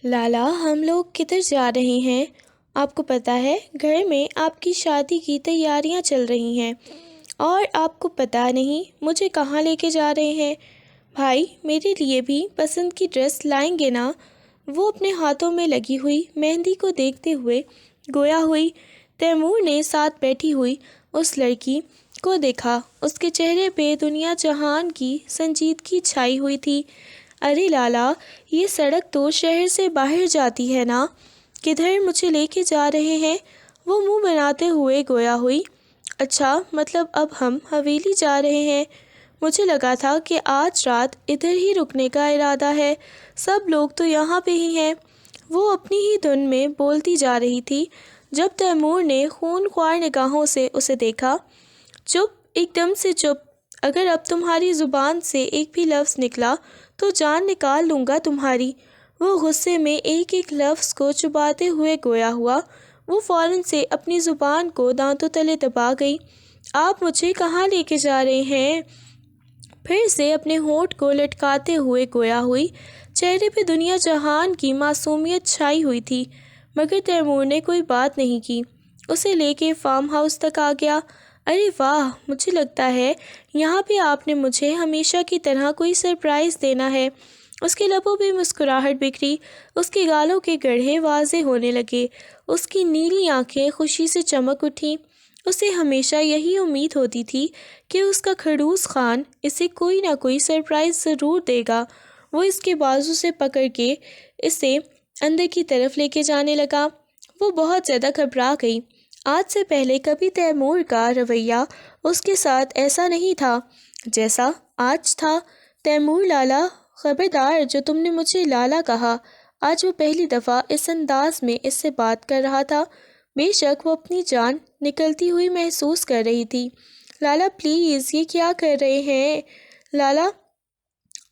لالا، ہم لوگ کدھر جا رہے ہیں؟ آپ کو پتہ ہے گھر میں آپ کی شادی کی تیاریاں چل رہی ہیں اور آپ کو پتہ نہیں مجھے کہاں لے کے جا رہے ہیں۔ بھائی میرے لیے بھی پسند کی ڈریس لائیں گے نا؟ وہ اپنے ہاتھوں میں لگی ہوئی مہندی کو دیکھتے ہوئے گویا ہوئی۔ تیمور نے ساتھ بیٹھی ہوئی اس لڑکی کو دیکھا۔ اس کے چہرے پہ دنیا جہان کی سنجیدگی چھائی ہوئی تھی۔ ارے لالا، یہ سڑک تو شہر سے باہر جاتی ہے نا؟ کدھر مجھے لے کے جا رہے ہیں؟ وہ منہ بناتے ہوئے گویا ہوئی۔ اچھا، مطلب اب ہم حویلی جا رہے ہیں؟ مجھے لگا تھا کہ آج رات ادھر ہی رکنے کا ارادہ ہے، سب لوگ تو یہاں پہ ہی ہیں۔ وہ اپنی ہی دھن میں بولتی جا رہی تھی جب تیمور نے خون خوار نگاہوں سے اسے دیکھا۔ چپ، ایک دم سے چپ، اگر اب تمہاری زبان سے ایک بھی لفظ نکلا تو جان نکال لوں گا تمہاری۔ وہ غصے میں ایک ایک لفظ کو چباتے ہوئے گویا ہوا۔ وہ فوراً سے اپنی زبان کو دانتوں تلے دبا گئی۔ آپ مجھے کہاں لے کے جا رہے ہیں؟ پھر سے اپنے ہونٹ کو لٹکاتے ہوئے گویا ہوئی۔ چہرے پہ دنیا جہان کی معصومیت چھائی ہوئی تھی، مگر تیمور نے کوئی بات نہیں کی۔ اسے لے کے فارم ہاؤس تک آ گیا۔ ارے واہ، مجھے لگتا ہے یہاں پہ آپ نے مجھے ہمیشہ کی طرح کوئی سرپرائز دینا ہے۔ اس کے لبوں پہ مسکراہٹ بکھری، اس کے گالوں کے گڑھے واضح ہونے لگے، اس کی نیلی آنکھیں خوشی سے چمک اٹھیں۔ اسے ہمیشہ یہی امید ہوتی تھی کہ اس کا خڑوس خان اسے کوئی نہ کوئی سرپرائز ضرور دے گا۔ وہ اس کے بازو سے پکڑ کے اسے اندر کی طرف لے کے جانے لگا۔ وہ بہت زیادہ گھبرا گئی۔ آج سے پہلے کبھی تیمور کا رویہ اس کے ساتھ ایسا نہیں تھا جیسا آج تھا۔ تیمور لالا، خبردار جو تم نے مجھے لالا کہا۔ آج وہ پہلی دفعہ اس انداز میں اس سے بات کر رہا تھا۔ بے شک وہ اپنی جان نکلتی ہوئی محسوس کر رہی تھی۔ لالا پلیز، یہ کیا کر رہے ہیں لالا؟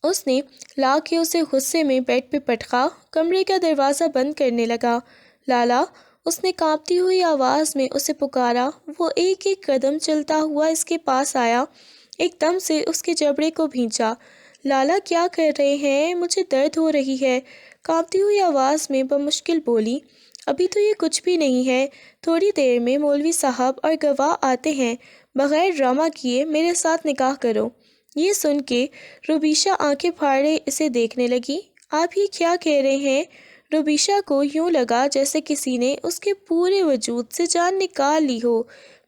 اس نے لا کے اسے غصے میں بیڈ پہ پٹکا، کمرے کا دروازہ بند کرنے لگا۔ لالا، اس نے کانپتی ہوئی آواز میں اسے پکارا۔ وہ ایک ایک قدم چلتا ہوا اس کے پاس آیا، ایک دم سے اس کے جبڑے کو بھینچا۔ لالا کیا کر رہے ہیں؟ مجھے درد ہو رہی ہے، کانپتی ہوئی آواز میں بمشکل بولی۔ ابھی تو یہ کچھ بھی نہیں ہے، تھوڑی دیر میں مولوی صاحب اور گواہ آتے ہیں، بغیر ڈرامہ کیے میرے ساتھ نکاح کرو۔ یہ سن کے روبیشہ آنکھیں پھاڑے اسے دیکھنے لگی۔ آپ یہ کیا کہہ رہے ہیں؟ روبیشہ کو یوں لگا جیسے کسی نے اس کے پورے وجود سے جان نکال لی ہو۔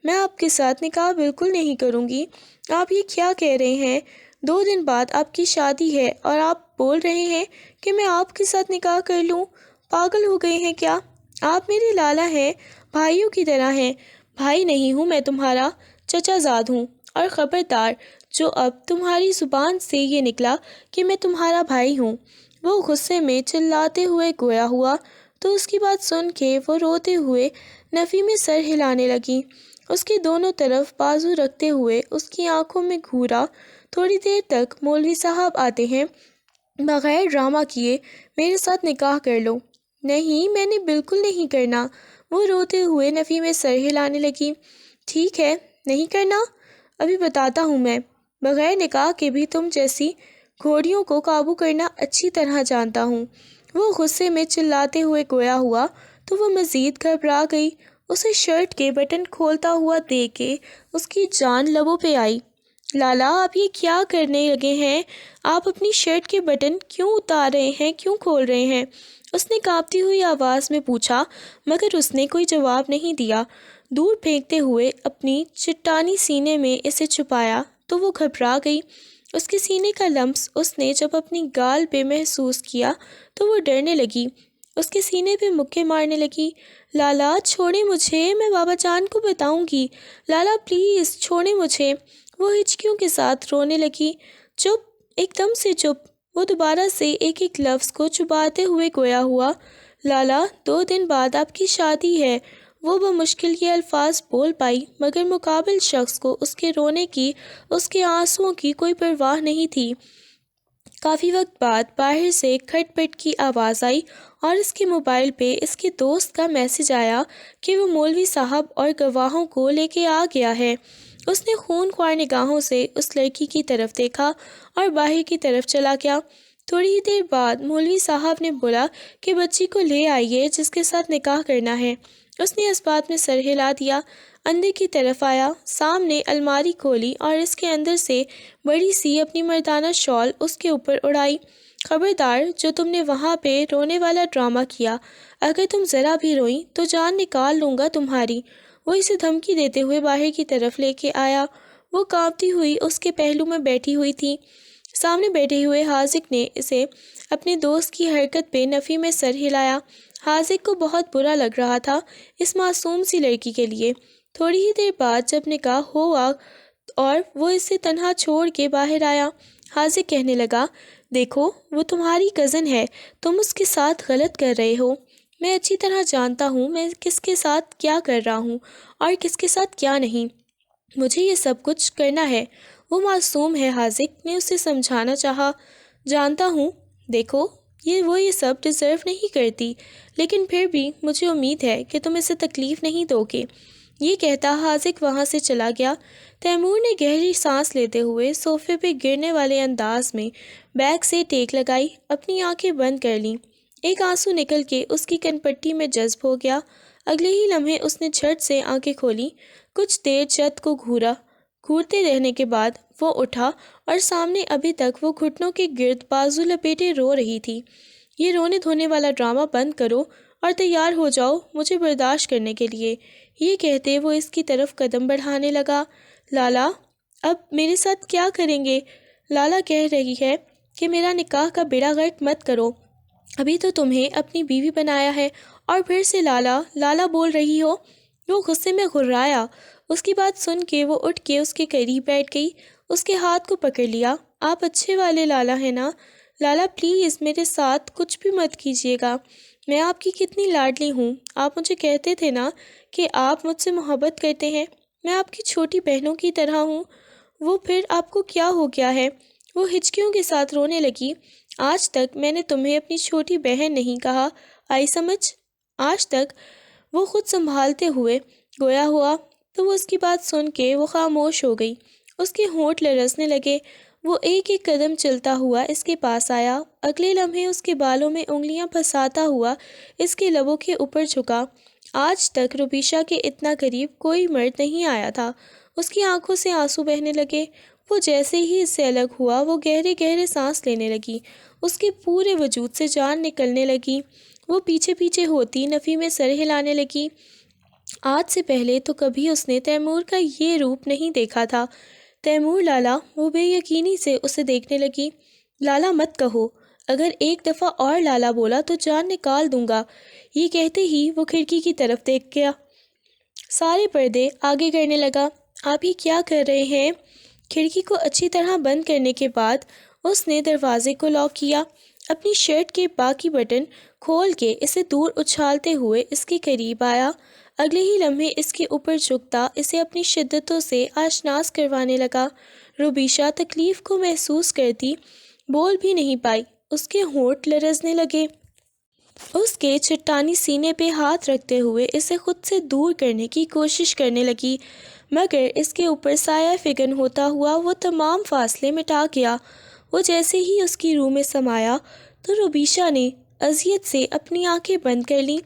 میں آپ کے ساتھ نکاح بالکل نہیں کروں گی۔ آپ یہ کیا کہہ رہے ہیں؟ 2 دن بعد آپ کی شادی ہے اور آپ بول رہے ہیں کہ میں آپ کے ساتھ نکاح کر لوں؟ پاگل ہو گئے ہیں کیا؟ آپ میرے لالا ہیں، بھائیوں کی طرح ہیں۔ بھائی نہیں ہوں میں تمہارا، چچا زاد ہوں، اور خبردار جو اب تمہاری زبان سے یہ نکلا کہ میں تمہارا بھائی ہوں۔ وہ غصے میں چلاتے ہوئے گویا ہوا تو اس کی بات سن کے وہ روتے ہوئے نفی میں سر ہلانے لگی۔ اس کے دونوں طرف بازو رکھتے ہوئے اس کی آنکھوں میں گھورا۔ تھوڑی دیر تک مولوی صاحب آتے ہیں، بغیر ڈرامہ کیے میرے ساتھ نکاح کر لو۔ نہیں، میں نے بالکل نہیں کرنا۔ وہ روتے ہوئے نفی میں سر ہلانے لگی۔ ٹھیک ہے، نہیں کرنا؟ ابھی بتاتا ہوں میں۔ بغیر نکاح کے بھی تم جیسی گھوڑیوں کو قابو کرنا اچھی طرح جانتا ہوں۔ وہ غصے میں چلاتے ہوئے گویا ہوا تو وہ مزید گھبرا گئی۔ اسے شرٹ کے بٹن کھولتا ہوا دیکھ کے اس کی جان لبوں پہ آئی۔ لالا، آپ یہ کیا کرنے لگے ہیں؟ آپ اپنی شرٹ کے بٹن کیوں اتار رہے ہیں، کیوں کھول رہے ہیں؟ اس نے کانپتی ہوئی آواز میں پوچھا، مگر اس نے کوئی جواب نہیں دیا۔ دور پھینکتے ہوئے اپنی چٹانی سینے میں اسے چھپایا تو وہ گھبرا گئی۔ اس کے سینے کا لمس اس نے جب اپنی گال پہ محسوس کیا تو وہ ڈرنے لگی، اس کے سینے پہ مکے مارنے لگی۔ لالا چھوڑیں مجھے، میں بابا جان کو بتاؤں گی۔ لالا پلیز چھوڑیں مجھے۔ وہ ہچکیوں کے ساتھ رونے لگی۔ چپ، ایک دم سے چپ۔ وہ دوبارہ سے ایک ایک لفظ کو چباتے ہوئے گویا ہوا۔ لالا، 2 دن بعد آپ کی شادی ہے۔ وہ بمشکل یہ الفاظ بول پائی، مگر مقابل شخص کو اس کے رونے کی، اس کے آنسوؤں کی کوئی پرواہ نہیں تھی۔ کافی وقت بعد باہر سے کھٹ پٹ کی آواز آئی اور اس کے موبائل پہ اس کے دوست کا میسج آیا کہ وہ مولوی صاحب اور گواہوں کو لے کے آ گیا ہے۔ اس نے خون خوار نگاہوں سے اس لڑکی کی طرف دیکھا اور باہر کی طرف چلا گیا۔ تھوڑی ہی دیر بعد مولوی صاحب نے بولا کہ بچی کو لے آئیے جس کے ساتھ نکاح کرنا ہے۔ اس نے اس بات میں سر ہلا دیا، اندر کی طرف آیا، سامنے الماری کھولی اور اس کے اندر سے بڑی سی اپنی مردانہ شال اس کے اوپر اڑائی۔ خبردار، جو تم نے وہاں پہ رونے والا ڈرامہ کیا، اگر تم ذرا بھی روئیں تو جان نکال لوں گا تمہاری۔ وہ اسے دھمکی دیتے ہوئے باہر کی طرف لے کے آیا۔ وہ کانپتی ہوئی اس کے پہلو میں بیٹھی ہوئی تھی۔ سامنے بیٹھے ہوئے حاذق نے اسے اپنے دوست کی حرکت پہ نفی میں سر ہلایا۔ حاذق کو بہت برا لگ رہا تھا اس معصوم سی لڑکی کے لیے۔ تھوڑی ہی دیر بعد جب نکاح ہوا اور وہ اسے تنہا چھوڑ کے باہر آیا، حاذق کہنے لگا، دیکھو وہ تمہاری کزن ہے، تم اس کے ساتھ غلط کر رہے ہو۔ میں اچھی طرح جانتا ہوں میں کس کے ساتھ کیا کر رہا ہوں اور کس کے ساتھ کیا نہیں۔ مجھے یہ سب کچھ کرنا ہے۔ وہ معصوم ہے، حاذق نے اسے سمجھانا چاہا۔ جانتا ہوں، دیکھو وہ یہ سب ڈیزرو نہیں کرتی، لیکن پھر بھی مجھے امید ہے کہ تم اسے تکلیف نہیں دو گے۔ یہ کہتا حاذق وہاں سے چلا گیا۔ تیمور نے گہری سانس لیتے ہوئے صوفے پہ گرنے والے انداز میں بیک سے ٹیک لگائی، اپنی آنکھیں بند کر لیں۔ ایک آنسو نکل کے اس کی کن پٹی میں جذب ہو گیا۔ اگلے ہی لمحے اس نے جھٹ سے آنکھیں کھولی، کچھ دیر چھت کو گھورتے رہنے کے بعد وہ اٹھا اور سامنے ابھی تک وہ گھٹنوں کے گرد بازو لپیٹے رو رہی تھی۔ یہ رونے دھونے والا ڈرامہ بند کرو اور تیار ہو جاؤ مجھے برداشت کرنے کے لیے۔ یہ کہتے وہ اس کی طرف قدم بڑھانے لگا۔ لالا، اب میرے ساتھ کیا کریں گے؟ لالا کہہ رہی ہے کہ میرا نکاح کا بیڑا غرق مت کرو، ابھی تو تمہیں اپنی بیوی بنایا ہے اور پھر سے لالا لالا بول رہی ہو۔ وہ غصے میں غرایا۔ اس کی بات سن کے وہ اٹھ کے اس کے قریب بیٹھ گئی، اس کے ہاتھ کو پکڑ لیا۔ آپ اچھے والے لالا ہیں نا؟ لالا پلیز میرے ساتھ کچھ بھی مت کیجیے گا، میں آپ کی کتنی لاڈلی ہوں۔ آپ مجھے کہتے تھے نا کہ آپ مجھ سے محبت کرتے ہیں، میں آپ کی چھوٹی بہنوں کی طرح ہوں۔ وہ پھر آپ کو کیا ہو گیا ہے؟ وہ ہچکیوں کے ساتھ رونے لگی۔ آج تک میں نے تمہیں اپنی چھوٹی بہن نہیں کہا، آئی سمجھ؟ آج تک وہ خود سنبھالتے ہوئے گویا ہوا تو وہ اس کی بات سن کے وہ خاموش ہو گئی۔ اس کے ہونٹ لرزنے لگے۔ وہ ایک ایک قدم چلتا ہوا اس کے پاس آیا، اگلے لمحے اس کے بالوں میں انگلیاں پھنساتا ہوا اس کے لبوں کے اوپر جھکا۔ آج تک روبیشا کے اتنا قریب کوئی مرد نہیں آیا تھا۔ اس کی آنکھوں سے آنسو بہنے لگے۔ وہ جیسے ہی اس سے الگ ہوا وہ گہرے گہرے سانس لینے لگی، اس کے پورے وجود سے جان نکلنے لگی۔ وہ پیچھے پیچھے ہوتی نفی میں سر ہلانے لگی۔ آج سے پہلے تو کبھی اس نے تیمور کا یہ روپ نہیں دیکھا تھا۔ تیمور لالا، وہ بے یقینی سے اسے دیکھنے لگی۔ لالا مت کہو، اگر ایک دفعہ اور لالا بولا تو جان نکال دوں گا۔ یہ کہتے ہی وہ کھڑکی کی طرف دیکھ گیا، سارے پردے آگے کرنے لگا۔ آپ یہ کیا کر رہے ہیں؟ کھڑکی کو اچھی طرح بند کرنے کے بعد اس نے دروازے کو لاک کیا، اپنی شرٹ کے باقی بٹن کھول کے اسے دور اچھالتے ہوئے اس کے قریب آیا۔ اگلے ہی لمحے اس کے اوپر جھکتا اسے اپنی شدتوں سے آشناس کروانے لگا۔ روبیشا تکلیف کو محسوس کرتی بول بھی نہیں پائی، اس کے ہونٹ لرزنے لگے۔ اس کے چٹانی سینے پہ ہاتھ رکھتے ہوئے اسے خود سے دور کرنے کی کوشش کرنے لگی، مگر اس کے اوپر سایہ فگن ہوتا ہوا وہ تمام فاصلے مٹا گیا۔ وہ جیسے ہی اس کی روح میں سمایا تو روبیشا نے اذیت سے اپنی آنکھیں بند کر لیں۔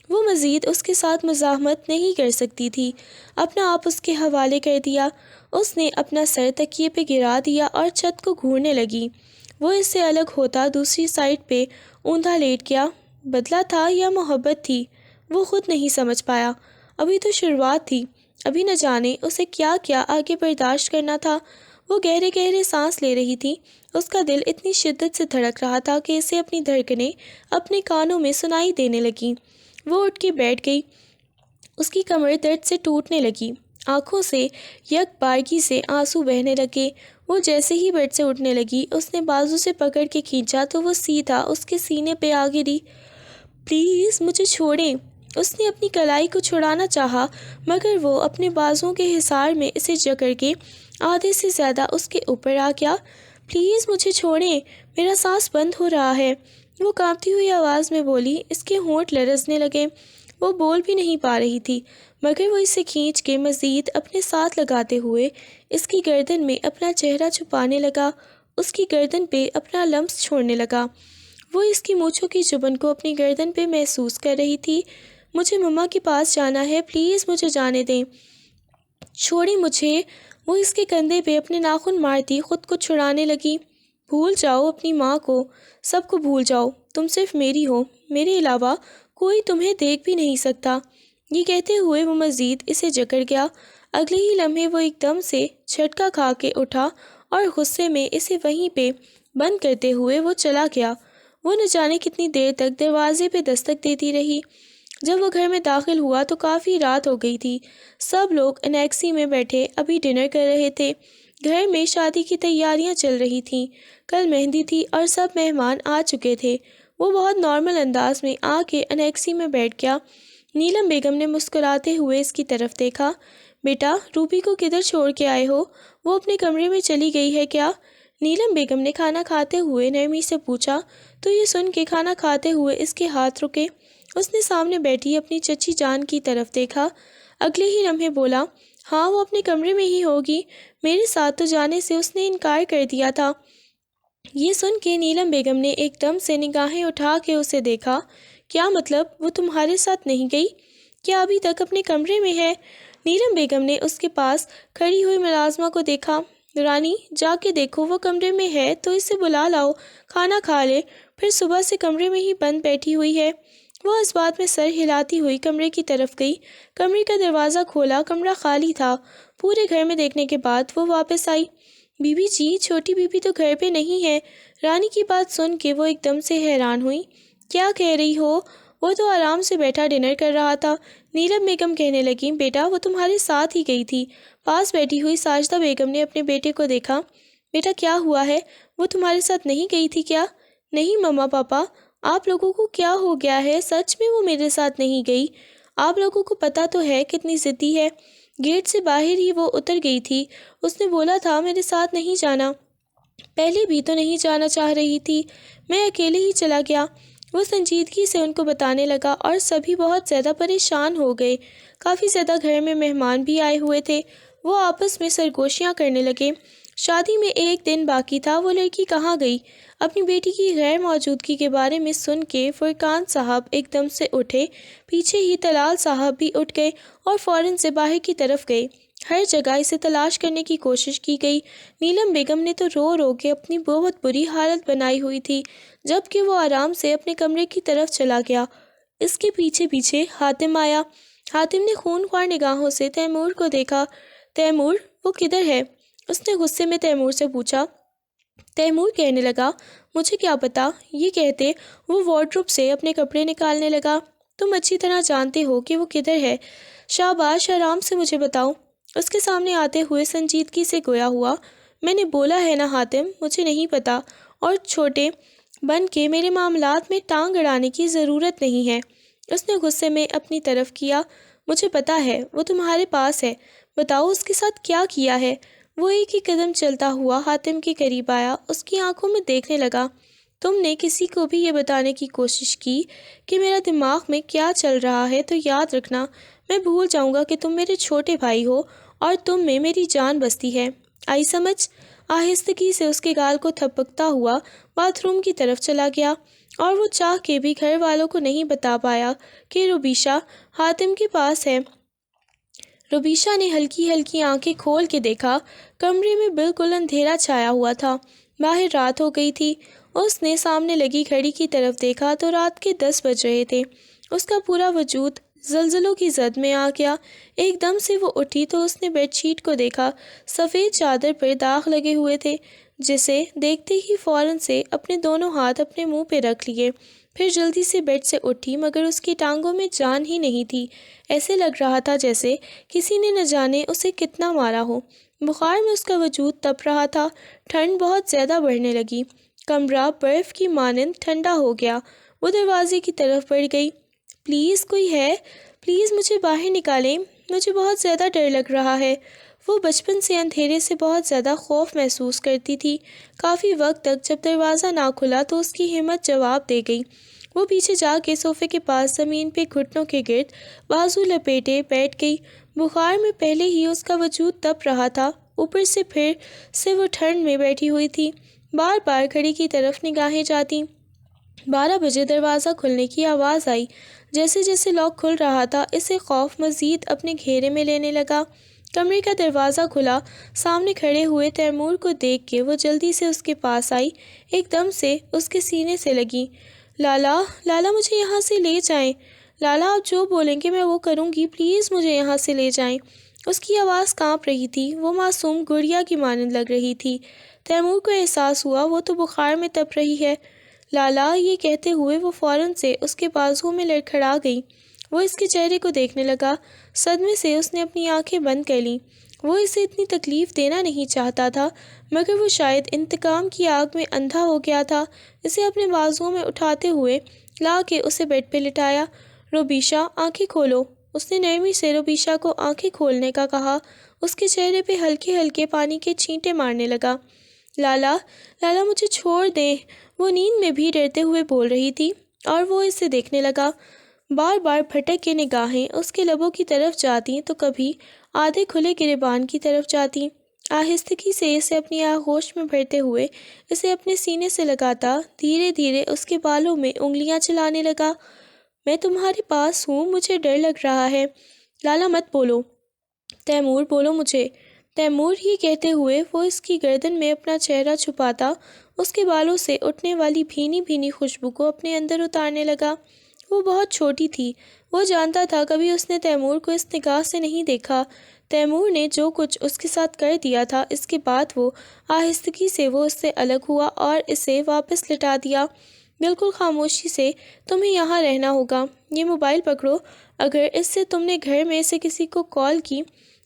وہ مزید اس کے ساتھ مزاحمت نہیں کر سکتی تھی، اپنا آپ اس کے حوالے کر دیا۔ اس نے اپنا سر تکیے پہ گرا دیا اور چھت کو گھورنے لگی۔ وہ اس سے الگ ہوتا دوسری سائڈ پہ اوندا لیٹ گیا۔ بدلہ تھا یا محبت تھی، وہ خود نہیں سمجھ پایا۔ ابھی تو شروعات تھی، ابھی نہ جانے اسے کیا کیا آگے برداشت کرنا تھا۔ وہ گہرے گہرے سانس لے رہی تھی، اس کا دل اتنی شدت سے دھڑک رہا تھا کہ اسے اپنی دھڑکنیں اپنے کانوں میں سنائی دینے لگیں۔ وہ اٹھ کے بیٹھ گئی، اس کی کمر درد سے ٹوٹنے لگی، آنکھوں سے یک بارگی سے آنسو بہنے لگے۔ وہ جیسے ہی بیڈ سے اٹھنے لگی اس نے بازو سے پکڑ کے کھینچا تو وہ سیدھا اس کے سینے پہ آ گری۔ پلیز مجھے چھوڑیں۔ اس نے اپنی کلائی کو چھڑانا چاہا مگر وہ اپنے بازوؤں کے حصار میں اسے جکڑ کے آدھے سے زیادہ اس کے اوپر آ گیا۔ پلیز مجھے چھوڑیں، میرا سانس بند ہو رہا ہے، وہ کانپتی ہوئی آواز میں بولی۔ اس کے ہونٹ لرزنے لگے، وہ بول بھی نہیں پا رہی تھی، مگر وہ اسے کھینچ کے مزید اپنے ساتھ لگاتے ہوئے اس کی گردن میں اپنا چہرہ چھپانے لگا اس کی گردن پہ اپنا لمس چھوڑنے لگا۔ وہ اس کی مونچھوں کی چبھن کو اپنی گردن پہ محسوس کر رہی تھی۔ مجھے مما کے پاس جانا ہے، پلیز مجھے جانے دیں، چھوڑیں مجھے۔ وہ اس کے کندھے پہ اپنے ناخن مارتی خود کو چھڑانے لگی۔ بھول جاؤ اپنی ماں کو، سب کو بھول جاؤ، تم صرف میری ہو، میرے علاوہ کوئی تمہیں دیکھ بھی نہیں سکتا۔ یہ کہتے ہوئے وہ مزید اسے جکڑ گیا۔ اگلے ہی لمحے وہ ایک دم سے جھٹکا کھا کے اٹھا اور غصے میں اسے وہیں پہ بند کرتے ہوئے وہ چلا گیا۔ وہ نہ جانے کتنی دیر تک دروازے پہ دستک دیتی رہی۔ جب وہ گھر میں داخل ہوا تو کافی رات ہو گئی تھی۔ سب لوگ انیکسی میں بیٹھے ابھی ڈنر کر رہے تھے۔ گھر میں شادی کی تیاریاں چل رہی تھیں۔ کل مہندی تھی اور سب مہمان آ چکے تھے۔ وہ بہت نارمل انداز میں آ کے انیکسی میں بیٹھ گیا۔ نیلم بیگم نے مسکراتے ہوئے اس کی طرف دیکھا۔ بیٹا، روبی کو کدھر چھوڑ کے آئے ہو؟ وہ اپنے کمرے میں چلی گئی ہے کیا؟ نیلم بیگم نے کھانا کھاتے ہوئے نرمی سے پوچھا تو یہ سن کے کھانا کھاتے ہوئے اس کے ہاتھ رکے۔ اس نے سامنے بیٹھی اپنی چچی جان کی طرف دیکھا۔ اگلے ہی لمحے بولا، ہاں وہ اپنے کمرے میں ہی ہوگی، میرے ساتھ تو جانے سے اس نے انکار کر دیا تھا۔ یہ سن کے نیلم بیگم نے ایک دم سے نگاہیں اٹھا کے اسے دیکھا۔ کیا مطلب وہ تمہارے ساتھ نہیں گئی؟ کیا ابھی تک اپنے کمرے میں ہے؟ نیلم بیگم نے اس کے پاس کھڑی ہوئی ملازمہ کو دیکھا۔ رانی، جا کے دیکھو وہ کمرے میں ہے تو اسے بلا لاؤ، کھانا کھا لے، پھر صبح سے کمرے میں ہی بند بیٹھی ہوئی ہے۔ وہ اس بات میں سر ہلاتی ہوئی کمرے کی طرف گئی۔ کمرے کا دروازہ کھولا، کمرہ خالی تھا۔ پورے گھر میں دیکھنے کے بعد وہ واپس آئی۔ بی بی جی، چھوٹی بی بی تو گھر پہ نہیں ہے۔ رانی کی بات سن کے وہ ایک دم سے حیران ہوئی۔ کیا کہہ رہی ہو؟ وہ تو آرام سے بیٹھا ڈنر کر رہا تھا۔ نیلم بیگم کہنے لگیں، بیٹا وہ تمہارے ساتھ ہی گئی تھی۔ پاس بیٹھی ہوئی ساجدہ بیگم نے اپنے بیٹے کو دیکھا۔ بیٹا کیا ہوا ہے؟ وہ تمہارے ساتھ نہیں گئی تھی کیا؟ نہیں مما پاپا، آپ لوگوں کو کیا ہو گیا ہے؟ سچ میں وہ میرے ساتھ نہیں گئی؟ آپ لوگوں کو پتہ تو ہے کتنی ضدی ہے۔ گیٹ سے باہر ہی وہ اتر گئی تھی۔ اس نے بولا تھا میرے ساتھ نہیں جانا۔ پہلے بھی تو نہیں جانا چاہ رہی تھی، میں اکیلے ہی چلا گیا۔ وہ سنجیدگی سے ان کو بتانے لگا اور سبھی بہت زیادہ پریشان ہو گئے۔ کافی زیادہ گھر میں مہمان بھی آئے ہوئے تھے۔ وہ آپس میں سرگوشیاں کرنے لگے۔ شادی میں ایک دن باقی تھا، وہ لڑکی کہاں گئی؟ اپنی بیٹی کی غیر موجودگی کے بارے میں سن کے فرقان صاحب ایک دم سے اٹھے، پیچھے ہی طلال صاحب بھی اٹھ گئے اور فوراً سے باہر کی طرف گئے۔ ہر جگہ اسے تلاش کرنے کی کوشش کی گئی۔ نیلم بیگم نے تو رو رو کے اپنی بہت بری حالت بنائی ہوئی تھی، جبکہ وہ آرام سے اپنے کمرے کی طرف چلا گیا۔ اس کے پیچھے پیچھے حاتم آیا۔ حاتم نے خونخوار نگاہوں سے تیمور کو دیکھا۔ تیمور، وہ کدھر ہے؟ اس نے غصے میں تیمور سے پوچھا۔ تیمور کہنے لگا، مجھے کیا پتا۔ یہ کہتے وہ وارڈروب سے اپنے کپڑے نکالنے لگا۔ تم اچھی طرح جانتے ہو کہ وہ کدھر ہے۔ شاباش، آرام سے مجھے بتاؤ۔ اس کے سامنے آتے ہوئے سنجیدگی سے گویا ہوا، میں نے بولا ہے نا حاتم، مجھے نہیں پتا، اور چھوٹے بن کے میرے معاملات میں ٹانگ اڑانے کی ضرورت نہیں ہے۔ اس نے غصے میں اپنی طرف کیا۔ مجھے پتا ہے، وہ تمہارے پاس ہے، بتاؤ اس کے ساتھ کیا کیا ہے۔ وہ ایک ہی قدم چلتا ہوا حاتم کے قریب آیا، اس کی آنکھوں میں دیکھنے لگا۔ تم نے کسی کو بھی یہ بتانے کی کوشش کی کہ میرا دماغ میں کیا چل رہا ہے تو یاد رکھنا، میں بھول جاؤں گا کہ تم میرے چھوٹے بھائی ہو اور تم میں میری جان بستی ہے۔ آئی سمجھ؟ آہستگی سے اس کے گال کو تھپکتا ہوا باتھ روم کی طرف چلا گیا، اور وہ چاہ کے بھی گھر والوں کو نہیں بتا پایا کہ روبیشہ حاتم کے پاس ہے۔ روبیشہ نے ہلکی ہلکی آنکھیں کھول کے دیکھا۔ کمرے میں بالکل اندھیرا چھایا ہوا تھا، باہر رات ہو گئی تھی۔ اس نے سامنے لگی گھڑی کی طرف دیکھا تو رات کے 10 بج رہے تھے۔ اس کا پورا وجود زلزلوں کی زد میں آ گیا۔ ایک دم سے وہ اٹھی تو اس نے بیڈ شیٹ کو دیکھا، سفید چادر پر داغ لگے ہوئے تھے، جسے دیکھتے ہی فوراً سے اپنے دونوں ہاتھ اپنے منہ پہ رکھ لیے۔ پھر جلدی سے بیڈ سے اٹھی، مگر اس کی ٹانگوں میں جان ہی نہیں تھی۔ ایسے لگ رہا تھا جیسے کسی نے نہ جانے اسے کتنا مارا ہو۔ بخار میں اس کا وجود تپ رہا تھا۔ ٹھنڈ بہت زیادہ بڑھنے لگی۔ کمرہ برف کی مانند ٹھنڈا ہو گیا۔ وہ دروازے کی طرف بڑھ گئی۔ پلیز کوئی ہے؟ پلیز مجھے باہر نکالیں، مجھے بہت زیادہ ڈر لگ رہا ہے۔ وہ بچپن سے اندھیرے سے بہت زیادہ خوف محسوس کرتی تھی۔ کافی وقت تک جب دروازہ نہ کھلا تو اس کی ہمت جواب دے گئی۔ وہ پیچھے جا کے صوفے کے پاس زمین پہ گھٹنوں کے گرد بازو لپیٹے بیٹھ گئی۔ بخار میں پہلے ہی اس کا وجود تپ رہا تھا، اوپر سے پھر سے وہ ٹھنڈ میں بیٹھی ہوئی تھی۔ بار بار گھڑی کی طرف نگاہیں جاتی۔ 12 بجے دروازہ کھلنے کی آواز آئی۔ جیسے جیسے لاک کھل رہا تھا اسے خوف مزید اپنے گھیرے میں لینے لگا۔ کمرے کا دروازہ کھلا، سامنے کھڑے ہوئے تیمور کو دیکھ کے وہ جلدی سے اس کے پاس آئی، ایک دم سے اس کے سینے سے لگی۔ لالا، لالا مجھے یہاں سے لے جائیں، لالا آپ جو بولیں گے میں وہ کروں گی، پلیز مجھے یہاں سے لے جائیں۔ اس کی آواز کانپ رہی تھی، وہ معصوم گڑیا کی مانند لگ رہی تھی۔ تیمور کو احساس ہوا وہ تو بخار میں تپ رہی ہے۔ لالا، یہ کہتے ہوئے وہ فوراً سے اس کے بازو میں لڑکھڑا گئی۔ وہ اس کے چہرے کو دیکھنے لگا۔ صدمے سے اس نے اپنی آنکھیں بند کر لیں۔ وہ اسے اتنی تکلیف دینا نہیں چاہتا تھا، مگر وہ شاید انتقام کی آگ میں اندھا ہو گیا تھا۔ اسے اپنے بازوؤں میں اٹھاتے ہوئے لا کے اسے بیڈ پہ لٹایا۔ روبیشا، آنکھیں کھولو۔ اس نے نرمی سے روبیشا کو آنکھیں کھولنے کا کہا۔ اس کے چہرے پہ ہلکے ہلکے پانی کے چھینٹے مارنے لگا۔ لالا، لالا مجھے چھوڑ دیں، وہ نیند میں بھی ڈرتے ہوئے بول رہی تھی، اور وہ اسے دیکھنے لگا۔ بار بار بھٹک کے نگاہیں اس کے لبوں کی طرف جاتی تو کبھی آدھے کھلے گریبان کی طرف جاتی۔ آہستگی سے اسے اپنی آغوش میں بھرتے ہوئے اسے اپنے سینے سے لگاتا دھیرے دھیرے اس کے بالوں میں انگلیاں چلانے لگا۔ میں تمہارے پاس ہوں، مجھے ڈر لگ رہا ہے۔ لالا مت بولو، تیمور بولو مجھے۔ تیمور، یہ کہتے ہوئے وہ اس کی گردن میں اپنا چہرہ چھپاتا اس کے بالوں سے اٹھنے والی بھینی بھینی خوشبو کو اپنے اندر اتارنے لگا۔ وہ بہت چھوٹی تھی، وہ جانتا تھا کبھی اس نے تیمور کو اس نگاہ سے نہیں دیکھا۔ تیمور نے جو کچھ اس کے ساتھ کر دیا تھا، اس کے بعد وہ آہستگی سے وہ اس سے الگ ہوا اور اسے واپس لٹا دیا، بالکل خاموشی سے۔ تمہیں یہاں رہنا ہوگا، یہ موبائل پکڑو، اگر اس سے تم نے گھر میں سے کسی کو کال کی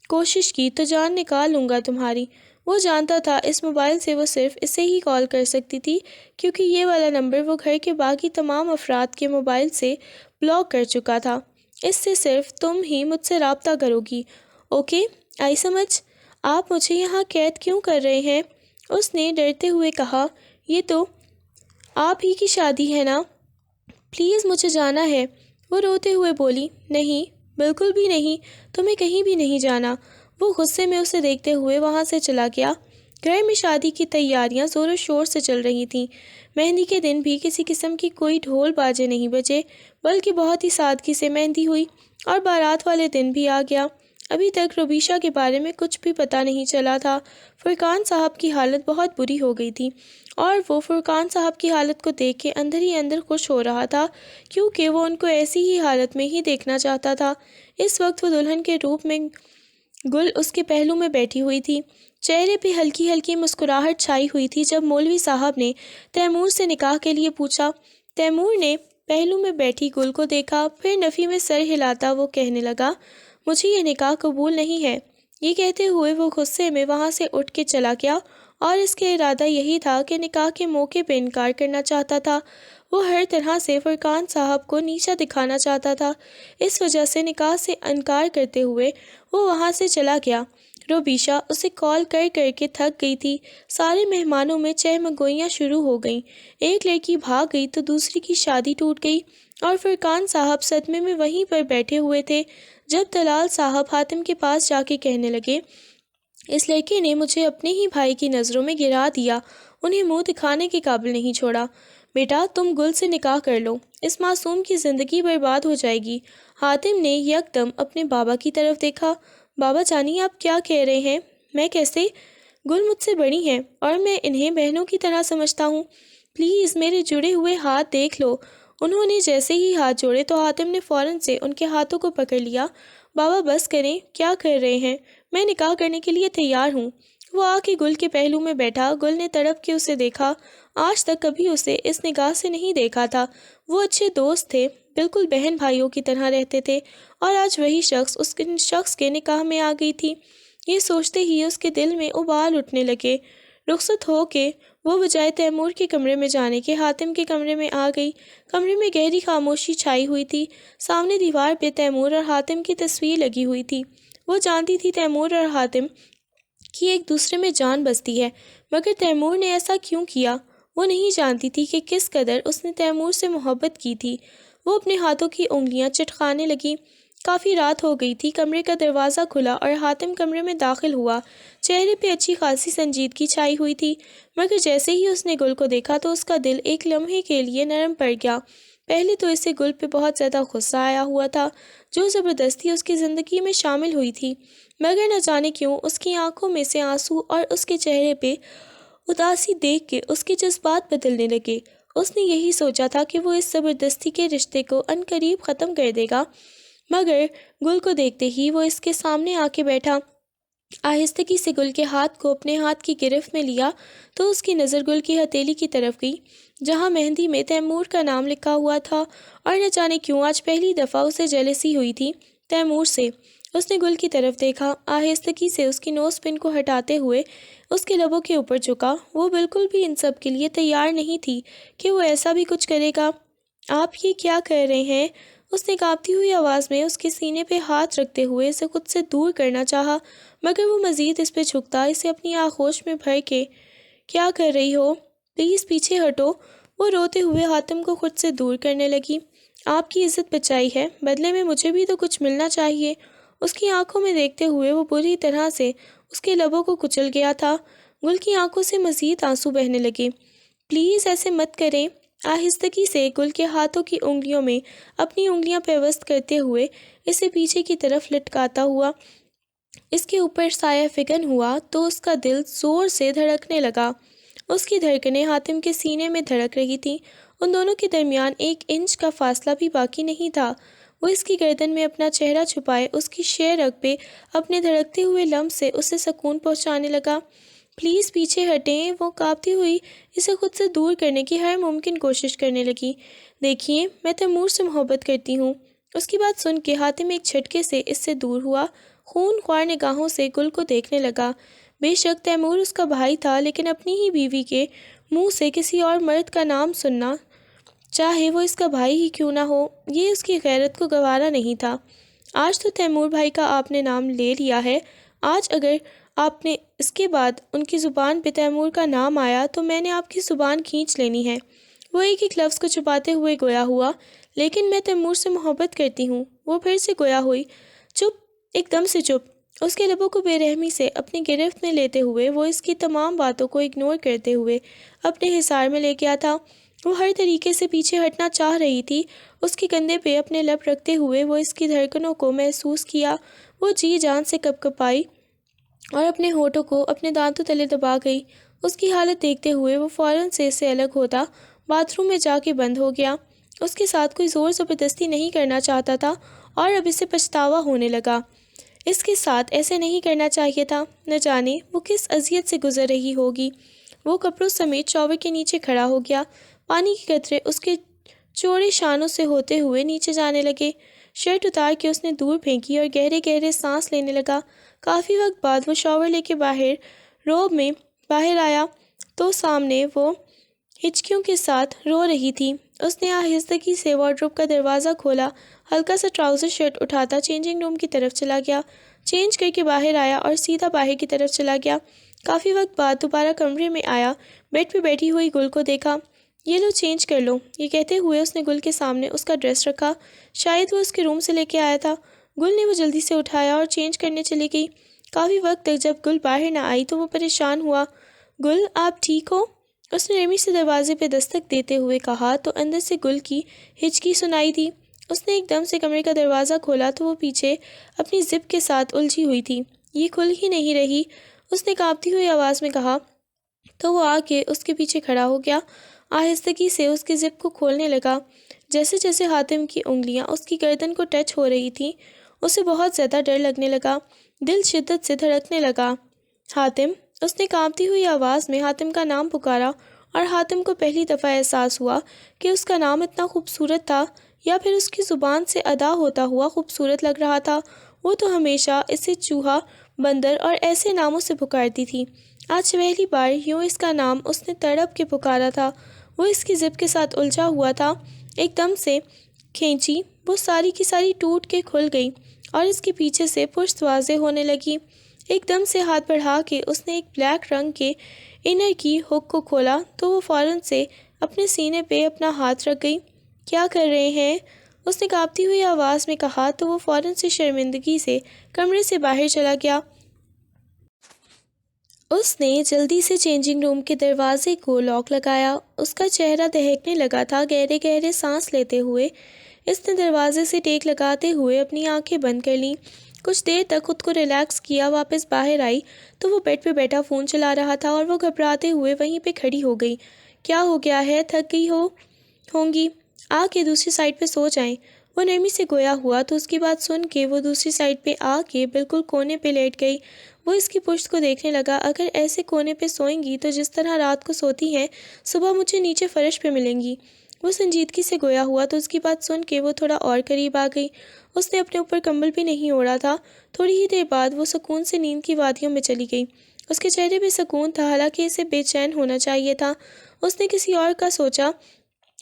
کوشش کی تو جان نکال لوں گا تمہاری۔ وہ جانتا تھا اس موبائل سے وہ صرف اسے ہی کال کر سکتی تھی، کیونکہ یہ والا نمبر وہ گھر کے باقی تمام افراد کے موبائل سے بلاک کر چکا تھا۔ اس سے صرف تم ہی مجھ سے رابطہ کرو گی، اوکے؟ آئی سمجھ؟ آپ مجھے یہاں قید کیوں کر رہے ہیں؟ اس نے ڈرتے ہوئے کہا۔ یہ تو آپ ہی کی شادی ہے نا، پلیز مجھے جانا ہے۔ وہ روتے ہوئے بولی، نہیں، بالکل بھی نہیں، تمہیں کہیں بھی نہیں جانا۔ وہ غصے میں اسے دیکھتے ہوئے وہاں سے چلا گیا۔ گھر میں شادی کی تیاریاں زور و شور سے چل رہی تھیں۔ مہندی کے دن بھی کسی قسم کی کوئی ڈھول باجے نہیں بجے، بلکہ بہت ہی سادگی سے مہندی ہوئی، اور بارات والے دن بھی آ گیا۔ ابھی تک روبیشا کے بارے میں کچھ بھی پتہ نہیں چلا تھا۔ فرقان صاحب کی حالت بہت بری ہو گئی تھی، اور وہ فرقان صاحب کی حالت کو دیکھ کے اندر ہی اندر خوش ہو رہا تھا، کیونکہ وہ ان کو ایسی ہی حالت میں ہی دیکھنا چاہتا تھا۔ اس وقت وہ دلہن کے روپ میں گل اس کے پہلو میں بیٹھی ہوئی تھی، چہرے پہ ہلکی ہلکی مسکراہٹ چھائی ہوئی تھی۔ جب مولوی صاحب نے تیمور سے نکاح کے لیے پوچھا، تیمور نے پہلو میں بیٹھی گل کو دیکھا، پھر نفی میں سر ہلاتا وہ کہنے لگا، مجھے یہ نکاح قبول نہیں ہے۔ یہ کہتے ہوئے وہ غصے میں وہاں سے اٹھ کے چلا گیا، اور اس کا ارادہ یہی تھا کہ نکاح کے موقع پہ انکار کرنا چاہتا تھا۔ وہ ہر طرح سے فرقان صاحب کو نیچا دکھانا چاہتا تھا، اس وجہ سے نکاح سے انکار کرتے ہوئے وہ وہاں سے چلا گیا۔ روبیشا اسے کال کر کر کے تھک گئی تھی۔ سارے مہمانوں میں چہمگوئیاں شروع ہو گئیں، ایک لڑکی بھاگ گئی تو دوسری کی شادی ٹوٹ گئی، اور فرقان صاحب صدمے میں وہیں پر بیٹھے ہوئے تھے، جب طلال صاحب حاتم کے پاس جا کے کہنے لگے، اس لڑکے نے مجھے اپنے ہی بھائی کی نظروں میں گرا دیا، انہیں منہ دکھانے کے قابل نہیں چھوڑا۔ بیٹا، تم گل سے نکاح کر لو، اس معصوم کی زندگی برباد ہو جائے گی۔ حاتم نے یکدم اپنے بابا کی طرف دیکھا۔ بابا جانی، آپ کیا کہہ رہے ہیں؟ میں کیسے؟ گل مجھ سے بڑی ہیں، اور میں انہیں بہنوں کی طرح سمجھتا ہوں۔ پلیز میرے جڑے ہوئے ہاتھ دیکھ لو۔ انہوں نے جیسے ہی ہاتھ جوڑے تو حاتم نے فوراً سے ان کے ہاتھوں کو پکڑ لیا۔ بابا بس کریں، کیا کر رہے ہیں؟ میں نکاح کرنے کے لیے تیار ہوں۔ وہ آ کے گل کے پہلو میں بیٹھا۔ گل نے تڑپ کے اسے دیکھا، آج تک کبھی اسے اس نگاہ سے نہیں دیکھا تھا۔ وہ اچھے دوست تھے، بالکل بہن بھائیوں کی طرح رہتے تھے، اور آج وہی شخص اس شخص کے نکاح میں آ گئی تھی۔ یہ سوچتے ہی اس کے دل میں ابال اٹھنے لگے۔ رخصت ہو کے وہ بجائے تیمور کے کمرے میں جانے کے حاتم کے کمرے میں آ گئی۔ کمرے میں گہری خاموشی چھائی ہوئی تھی۔ سامنے دیوار پہ تیمور اور حاتم کی تصویر لگی ہوئی تھی۔ وہ جانتی تھی تیمور اور حاتم کی ایک دوسرے میں جان بستی ہے، مگر تیمور نے ایسا کیوں کیا؟ وہ نہیں جانتی تھی کہ کس قدر اس نے تیمور سے محبت کی تھی۔ وہ اپنے ہاتھوں کی انگلیاں چٹکانے لگی۔ کافی رات ہو گئی تھی۔ کمرے کا دروازہ کھلا اور حاتم کمرے میں داخل ہوا۔ چہرے پہ اچھی خاصی سنجیدگی چھائی ہوئی تھی، مگر جیسے ہی اس نے گل کو دیکھا تو اس کا دل ایک لمحے کے لیے نرم پڑ گیا۔ پہلے تو اسے گل پہ بہت زیادہ غصہ آیا ہوا تھا، جو زبردستی اس کی زندگی میں شامل ہوئی تھی، مگر نہ جانے کیوں اس کی آنکھوں میں سے آنسو اور اس کے چہرے پہ اداسی دیکھ کے اس کے جذبات بدلنے لگے۔ اس نے یہی سوچا تھا کہ وہ اس زبردستی کے رشتے کو عنقریب ختم کر دے گا، مگر گل کو دیکھتے ہی وہ اس کے سامنے آ کے بیٹھا۔ آہستگی سے گل کے ہاتھ کو اپنے ہاتھ کی گرفت میں لیا تو اس کی نظر گل کی ہتھیلی کی طرف گئی، جہاں مہندی میں تیمور کا نام لکھا ہوا تھا، اور نہ جانے کیوں آج پہلی دفعہ اسے جیلسی ہوئی تھی تیمور سے۔ اس نے گل کی طرف دیکھا، آہستگی سے اس کی نوز پن کو ہٹاتے ہوئے اس کے لبوں کے اوپر جھکا۔ وہ بالکل بھی ان سب کے لیے تیار نہیں تھی کہ وہ ایسا بھی کچھ کرے گا۔ آپ یہ کیا کر رہے ہیں؟ اس نے کانپتی ہوئی آواز میں اس کے سینے پہ ہاتھ رکھتے ہوئے اسے خود سے دور کرنا چاہا، مگر وہ مزید اس پہ جھکتا، اسے اپنی آغوش میں بھر کے۔ کیا کر رہی ہو؟ پلیز پیچھے ہٹو۔ وہ روتے ہوئے حاتم کو خود سے دور کرنے لگی۔ آپ کی عزت بچائی ہے، بدلے میں مجھے بھی تو کچھ ملنا چاہیے۔ اس کی آنکھوں میں دیکھتے ہوئے وہ بری طرح سے اس کے لبوں کو کچل گیا تھا۔ گل کی آنکھوں سے مزید آنسو بہنے لگے۔ پلیز ایسے مت کریں۔ آہستگی سے گل کے ہاتھوں کی انگلیوں میں اپنی انگلیاں پیوست کرتے ہوئے اسے پیچھے کی طرف لٹکاتا ہوا اس کے اوپر سایہ فگن ہوا تو اس کا دل زور سے دھڑکنے لگا۔ اس کی دھڑکنیں حاتم کے سینے میں دھڑک رہی تھیں۔ ان دونوں کے درمیان 1 انچ کا فاصلہ بھی باقی نہیں تھا۔ وہ اس کی گردن میں اپنا چہرہ چھپائے اس کی شہ رگ پہ اپنے دھڑکتے ہوئے لمس سے اسے سکون پہنچانے لگا۔ پلیز پیچھے ہٹیں۔ وہ کانپتی ہوئی اسے خود سے دور کرنے کی ہر ممکن کوشش کرنے لگی۔ دیکھیے، میں تیمور سے محبت کرتی ہوں۔ اس کی بات سن کے حاتم ایک جھٹکے سے اس سے دور ہوا، خون خوار نگاہوں سے گل کو دیکھنے لگا۔ بے شک تیمور اس کا بھائی تھا، لیکن اپنی ہی بیوی کے منہ سے کسی اور مرد کا نام سننا، چاہے وہ اس کا بھائی ہی کیوں نہ ہو، یہ اس کی غیرت کو گوارا نہیں تھا۔ آج تو تیمور بھائی کا آپ نے نام لے لیا ہے، آج اگر آپ نے اس کے بعد ان کی زبان پہ تیمور کا نام آیا تو میں نے آپ کی زبان کھینچ لینی ہے۔ وہ ایک ایک لفظ کو چھپاتے ہوئے گویا ہوا، لیکن میں تیمور سے محبت کرتی ہوں۔ وہ پھر سے گویا ہوئی۔ چپ، ایک دم سے چپ۔ اس کے لبوں کو بے رحمی سے اپنی گرفت میں لیتے ہوئے وہ اس کی تمام باتوں کو اگنور کرتے ہوئے اپنے حصار میں لے گیا تھا۔ وہ ہر طریقے سے پیچھے ہٹنا چاہ رہی تھی۔ اس کے کندھے پہ اپنے لب رکھتے ہوئے وہ اس کی دھڑکنوں کو محسوس کیا۔ وہ جی جان سے کپکپائی اور اپنے ہونٹوں کو اپنے دانتوں تلے دبا گئی۔ اس کی حالت دیکھتے ہوئے وہ فوراً سے اس سے الگ ہوتا باتھ روم میں جا کے بند ہو گیا۔ اس کے ساتھ کوئی زور زبردستی نہیں کرنا چاہتا تھا اور اب اسے پچھتاوا ہونے لگا۔ اس کے ساتھ ایسے نہیں کرنا چاہیے تھا۔ نہ جانے وہ کس اذیت سے گزر رہی ہوگی۔ وہ کپڑوں سمیت شاور کے نیچے کھڑا ہو گیا۔ پانی کے قطرے اس کے چوڑے شانوں سے ہوتے ہوئے نیچے جانے لگے۔ شرٹ اتار کے اس نے دور پھینکی اور گہرے گہرے سانس لینے لگا۔ کافی وقت بعد وہ شاور لے کے روب میں باہر آیا تو سامنے وہ ہچکیوں کے ساتھ رو رہی تھی۔ اس نے آہستگی سے وارڈروب کا دروازہ کھولا، ہلکا سا ٹراؤزر شرٹ اٹھاتا چینجنگ روم کی طرف چلا گیا، چینج کر کے باہر آیا اور سیدھا باہر کی طرف چلا گیا۔ کافی وقت بعد دوبارہ کمرے میں آیا، بیڈ پہ بیٹھی ہوئی گل کو دیکھا۔ یہ لو، چینج کر لو۔ یہ کہتے ہوئے اس نے گل کے سامنے اس کا ڈریس رکھا، شاید وہ اس کے روم سے لے کے آیا تھا۔ گل نے وہ جلدی سے اٹھایا اور چینج کرنے چلی گئی۔ کافی وقت تک جب گل باہر نہ آئی تو وہ پریشان ہوا۔ گل، آپ ٹھیک ہو؟ اس نے نرمی سے دروازے پہ دستک دیتے ہوئے کہا تو اندر سے گل کی ہچکی سنائی دی۔ اس نے ایک دم سے کمرے کا دروازہ کھولا تو وہ پیچھے اپنی زپ کے ساتھ الجھی ہوئی تھی۔ یہ کھل ہی نہیں رہی، اس نے کانپتی ہوئی آواز میں کہا تو وہ آ کے اس کے پیچھے کھڑا ہو گیا، آہستگی سے اس کی زپ کو کھولنے لگا۔ جیسے جیسے حاتم کی انگلیاں اس کی گردن کو ٹچ ہو رہی تھیں، اسے بہت زیادہ ڈر لگنے لگا، دل شدت سے دھڑکنے لگا۔ حاتم، اس نے کانپتی ہوئی آواز میں حاتم کا نام پکارا، اور حاتم کو پہلی دفعہ احساس ہوا کہ اس کا نام اتنا خوبصورت تھا، یا پھر اس کی زبان سے ادا ہوتا ہوا خوبصورت لگ رہا تھا۔ وہ تو ہمیشہ اسے چوہا، بندر اور ایسے ناموں سے پکارتی تھی، آج پہلی بار یوں اس کا نام اس نے تڑپ کے پکارا تھا۔ وہ اس کی زپ کے ساتھ الجھا ہوا تھا، ایک دم سے کھینچی، وہ ساری کی ساری ٹوٹ کے کھل گئی اور اس کے پیچھے سے پشت واضح ہونے لگی۔ ایک دم سے ہاتھ بڑھا کے اس نے ایک بلیک رنگ کے انر کی ہک کو کھولا تو وہ فوراً سے اپنے سینے پہ اپنا ہاتھ رکھ گئی۔ کیا کر رہے ہیں؟ اس نے کانپتی ہوئی آواز میں کہا تو وہ فوراً سے شرمندگی سے کمرے سے باہر چلا گیا۔ اس نے جلدی سے چینجنگ روم کے دروازے کو لاک لگایا۔ اس کا چہرہ دہکنے لگا تھا۔ گہرے گہرے سانس لیتے ہوئے اس نے دروازے سے ٹیک لگاتے ہوئے اپنی آنکھیں بند کر لیں۔ کچھ دیر تک خود کو ریلیکس کیا، واپس باہر آئی تو وہ بیڈ پہ بیٹھا فون چلا رہا تھا اور وہ گھبراتے ہوئے وہیں پہ کھڑی ہو گئی۔ کیا ہو گیا ہے؟ تھک گئی ہوں گی، آ کے دوسری سائڈ پہ سو جائیں۔ وہ نرمی سے گویا ہوا تو اس کی بات سن کے وہ دوسری سائڈ پہ آ کے بالکل کونے پہ لیٹ گئی۔ وہ اس کی پشت کو دیکھنے لگا۔ اگر ایسے کونے پہ سوئیں گی تو جس طرح رات کو سوتی ہیں صبح مجھے نیچے فرش پہ ملیں گی۔ وہ سنجیدگی سے گویا ہوا تو اس کی بات سن کے وہ تھوڑا اور قریب آ گئی۔ اس نے اپنے اوپر کمبل بھی نہیں اوڑھا تھا۔ تھوڑی ہی دیر بعد وہ سکون سے نیند کی وادیوں میں چلی گئی۔ اس کے چہرے پہ سکون تھا، حالانکہ اسے بے چین ہونا چاہیے تھا۔ اس نے کسی اور کا سوچا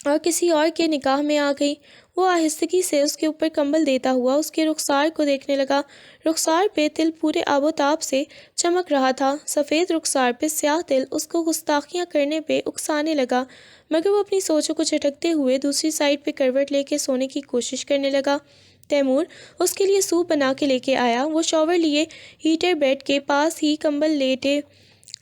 اور کسی اور کے نکاح میں آ گئی۔ وہ آہستگی سے اس کے اوپر کمبل دیتا ہوا اس کے رخسار کو دیکھنے لگا۔ رخسار پہ تل پورے آب و تاب سے چمک رہا تھا۔ سفید رخسار پہ سیاہ تل اس کو گستاخیاں کرنے پہ اکسانے لگا، مگر وہ اپنی سوچوں کو جھٹکتے ہوئے دوسری سائڈ پہ کروٹ لے کے سونے کی کوشش کرنے لگا۔ تیمور اس کے لیے سوپ بنا کے لے کے آیا۔ وہ شاور لیے ہیٹر بیڈ کے پاس ہی کمبل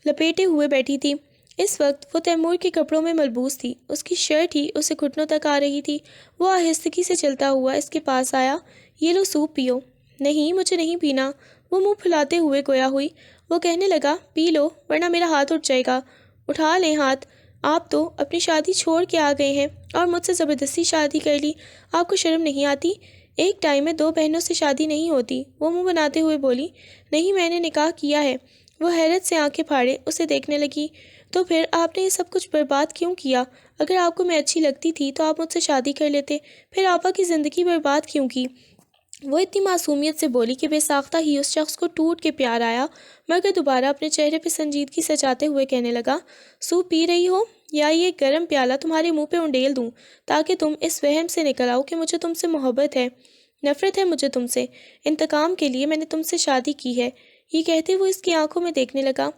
لپیٹے ہوئے بیٹھی تھی۔ اس وقت وہ تیمور کے کپڑوں میں ملبوس تھی۔ اس کی شرٹ ہی اسے گھٹنوں تک آ رہی تھی۔ وہ آہستگی سے چلتا ہوا اس کے پاس آیا۔ یہ لو سوپ پیو۔ نہیں، مجھے نہیں پینا، وہ منہ پھلاتے ہوئے گویا ہوئی۔ وہ کہنے لگا پی لو ورنہ میرا ہاتھ اٹھ جائے گا۔ اٹھا لیں ہاتھ، آپ تو اپنی شادی چھوڑ کے آ گئے ہیں اور مجھ سے زبردستی شادی کر لی۔ آپ کو شرم نہیں آتی؟ ایک ٹائم میں 2 بہنوں سے شادی نہیں ہوتی۔ وہ منہ بناتے ہوئے بولی۔ نہیں، میں نے نکاح کیا ہے۔ وہ حیرت سے آنکھیں پھاڑے اسے دیکھنے لگی۔ تو پھر آپ نے یہ سب کچھ برباد کیوں کیا؟ اگر آپ کو میں اچھی لگتی تھی تو آپ مجھ سے شادی کر لیتے، پھر آپا کی زندگی برباد کیوں کی؟ وہ اتنی معصومیت سے بولی کہ بے ساختہ ہی اس شخص کو ٹوٹ کے پیار آیا، مگر دوبارہ اپنے چہرے پہ سنجیدگی سجاتے ہوئے کہنے لگا سوپ پی رہی ہو یا یہ گرم پیالہ تمہارے منہ پہ انڈیل دوں تاکہ تم اس وہم سے نکل آؤ کہ مجھے تم سے محبت ہے۔ نفرت ہے مجھے تم سے۔ انتقام کے لیے میں نے تم سے شادی کی ہے۔ یہ کہتے وہ اس کی آنکھوں میں دیکھنے لگا۔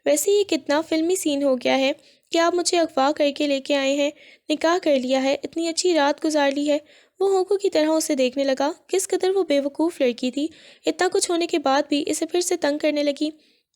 ویسے یہ کتنا فلمی سین ہو گیا ہے کہ آپ مجھے اغوا کر کے لے کے آئے ہیں، نکاح کر لیا ہے، اتنی اچھی رات گزار لی ہے۔ وہ ہونکوں کی طرح اسے دیکھنے لگا۔ کس قدر وہ بے وقوف لڑکی تھی، اتنا کچھ ہونے کے بعد بھی اسے پھر سے تنگ کرنے لگی۔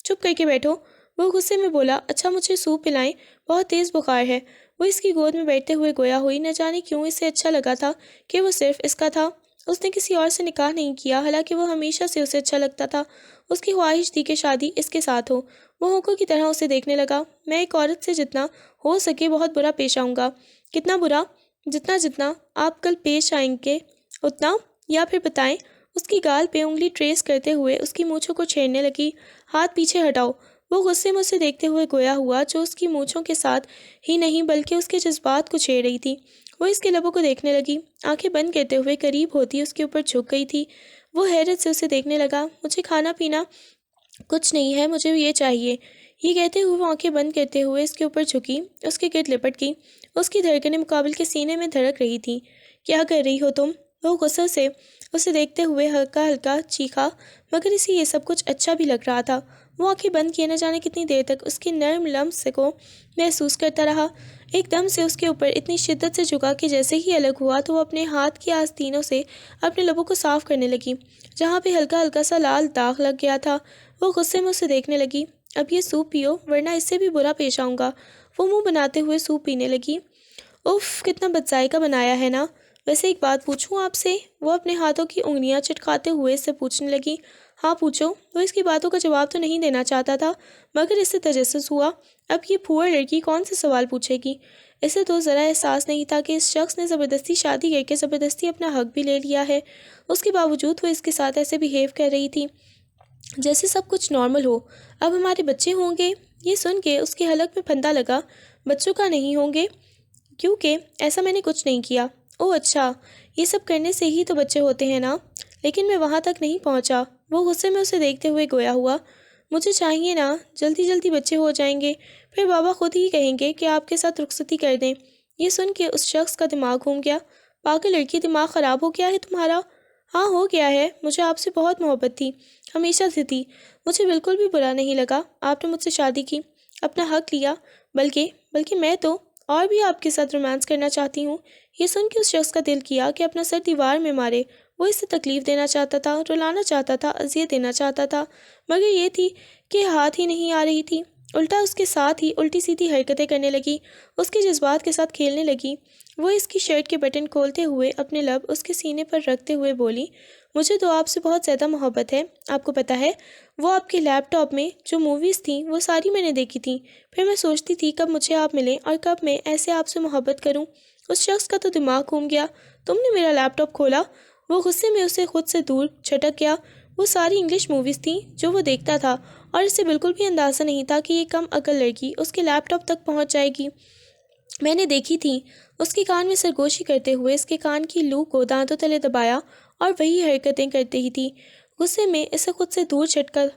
چپ کر کے بیٹھو، وہ غصے میں بولا۔ اچھا مجھے سوپ پلائیں، بہت تیز بخار ہے۔ وہ اس کی گود میں بیٹھتے ہوئے گویا ہوئی۔ نہ جانے کیوں اسے اچھا لگا تھا کہ وہ صرف اس کا تھا۔ اس نے کسی اور سے نکاح نہیں کیا، حالانکہ وہ ہمیشہ سے اسے اچھا لگتا تھا۔ اس کی خواہش تھی کہ شادی اس کے ساتھ ہو۔ وہ ہونکوں کی طرح اسے دیکھنے لگا۔ میں ایک عورت سے جتنا ہو سکے بہت برا پیش آؤں گا۔ کتنا برا؟ جتنا آپ کل پیش آئیں گے اتنا، یا پھر بتائیں۔ اس کی گال پہ انگلی ٹریس کرتے ہوئے اس کی مونچھوں کو چھیڑنے لگی۔ ہاتھ پیچھے ہٹاؤ۔ وہ غصے میں اسے دیکھتے ہوئے گویا ہوا جو اس کی مونچھوں کے ساتھ ہی نہیں بلکہ اس کے جذبات کو چھیڑ رہی تھی۔ وہ اس کے لبوں کو دیکھنے لگی، آنکھیں بند کرتے ہوئے قریب ہوتی اس کے اوپر جھک گئی تھی۔ وہ حیرت سے اسے دیکھنے لگا۔ مجھے کھانا پینا کچھ نہیں ہے، مجھے یہ چاہیے۔ یہ کہتے ہوئے وہ آنکھیں بند کرتے ہوئے اس کے اوپر جھکی، اس کے گرد لپٹ گئی۔ اس کی دھڑکنیں مقابل کے سینے میں دھڑک رہی تھیں۔ کیا کر رہی ہو تم؟ وہ غصے سے اسے دیکھتے ہوئے ہلکا ہلکا چیخا، مگر اسے یہ سب کچھ اچھا بھی لگ رہا تھا۔ وہ آنکھیں بند کیے نہ جانے کتنی دیر تک اس کے نرم لمس کو محسوس کرتا رہا۔ ایک دم سے اس کے اوپر اتنی شدت سے جھکا کہ جیسے ہی الگ ہوا تو وہ اپنے ہاتھ کی آستینوں سے اپنے لبوں کو صاف کرنے لگی، جہاں پہ ہلکا ہلکا سا لال داغ لگ گیا تھا۔ وہ غصے میں اسے دیکھنے لگی۔ اب یہ سوپ پیو ورنہ اس سے بھی برا پیش آؤں گا۔ وہ منہ بناتے ہوئے سوپ پینے لگی۔ اف، کتنا بدذائقہ بنایا ہے نا۔ ویسے ایک بات پوچھوں آپ سے؟ وہ اپنے ہاتھوں کی انگلیاں چٹکاتے ہوئے اس سے پوچھنے لگی۔ ہاں پوچھو۔ وہ اس کی باتوں کا جواب تو نہیں دینا چاہتا تھا، مگر اس سے تجسس ہوا اب یہ پھوڑ لڑکی کون سے سوال پوچھے گی۔ اسے تو ذرا احساس نہیں تھا کہ اس شخص نے زبردستی شادی کر کے زبردستی اپنا حق بھی لے لیا ہے۔ اس کے باوجود وہ اس کے ساتھ ایسے بیہیو کر رہی تھی جیسے سب کچھ نارمل ہو۔ اب ہمارے بچے ہوں گے؟ یہ سن کے اس کے حلق میں پھندا لگا۔ بچوں کا نہیں ہوں گے، کیونکہ ایسا میں نے کچھ نہیں کیا۔ اوہ اچھا، یہ سب کرنے سے ہی تو بچے ہوتے ہیں نا۔ لیکن میں وہاں تک نہیں پہنچا۔ وہ غصے میں اسے دیکھتے ہوئے گویا ہوا۔ مجھے چاہیے نا، جلدی جلدی بچے ہو جائیں گے، پھر بابا خود ہی کہیں گے کہ آپ کے ساتھ رخصتی کر دیں۔ یہ سن کے اس شخص کا دماغ گھوم گیا۔ پاگل لڑکی، دماغ خراب ہو گیا ہے تمہارا؟ ہاں ہو گیا ہے، مجھے آپ سے بہت محبت تھی، ہمیشہ سے تھی۔ مجھے بالکل بھی برا نہیں لگا آپ نے مجھ سے شادی کی، اپنا حق لیا، بلکہ میں تو اور بھی آپ کے ساتھ رومانس کرنا چاہتی ہوں۔ یہ سن کے اس شخص کا دل کیا کہ اپنا سر دیوار میں مارے۔ وہ اسے تکلیف دینا چاہتا تھا، رلانا چاہتا تھا، اذیت دینا چاہتا تھا، مگر یہ تھی کہ ہاتھ ہی نہیں آ رہی تھی۔ الٹا اس کے ساتھ ہی الٹی سیدھی حرکتیں کرنے لگی، اس کے جذبات کے ساتھ کھیلنے لگی۔ وہ اس کی شرٹ کے بٹن کھولتے ہوئے اپنے لب اس کے سینے پر رکھتے ہوئے بولی، مجھے تو آپ سے بہت زیادہ محبت ہے۔ آپ کو پتہ ہے وہ آپ کے لیپ ٹاپ میں جو موویز تھیں وہ ساری میں نے دیکھی تھیں۔ پھر میں سوچتی تھی کب مجھے آپ ملیں اور کب میں ایسے آپ سے محبت کروں۔ اس شخص کا تو دماغ گھوم گیا۔ تم نے میرا لیپ ٹاپ کھولا؟ وہ غصے میں اسے خود سے دور چھٹک گیا۔ وہ ساری انگلش موویز تھیں جو وہ دیکھتا تھا اور اسے بالکل بھی اندازہ نہیں تھا کہ یہ کم عقل لڑکی اس کے لیپ ٹاپ تک پہنچ جائے گی۔ میں نے دیکھی تھی۔ اس کے کان میں سرگوشی کرتے ہوئے اس کے کان کی لو کو دانتوں تلے دبایا اور وہی حرکتیں کرتے ہی تھی۔ غصے میں اسے خود سے دور چھٹ کر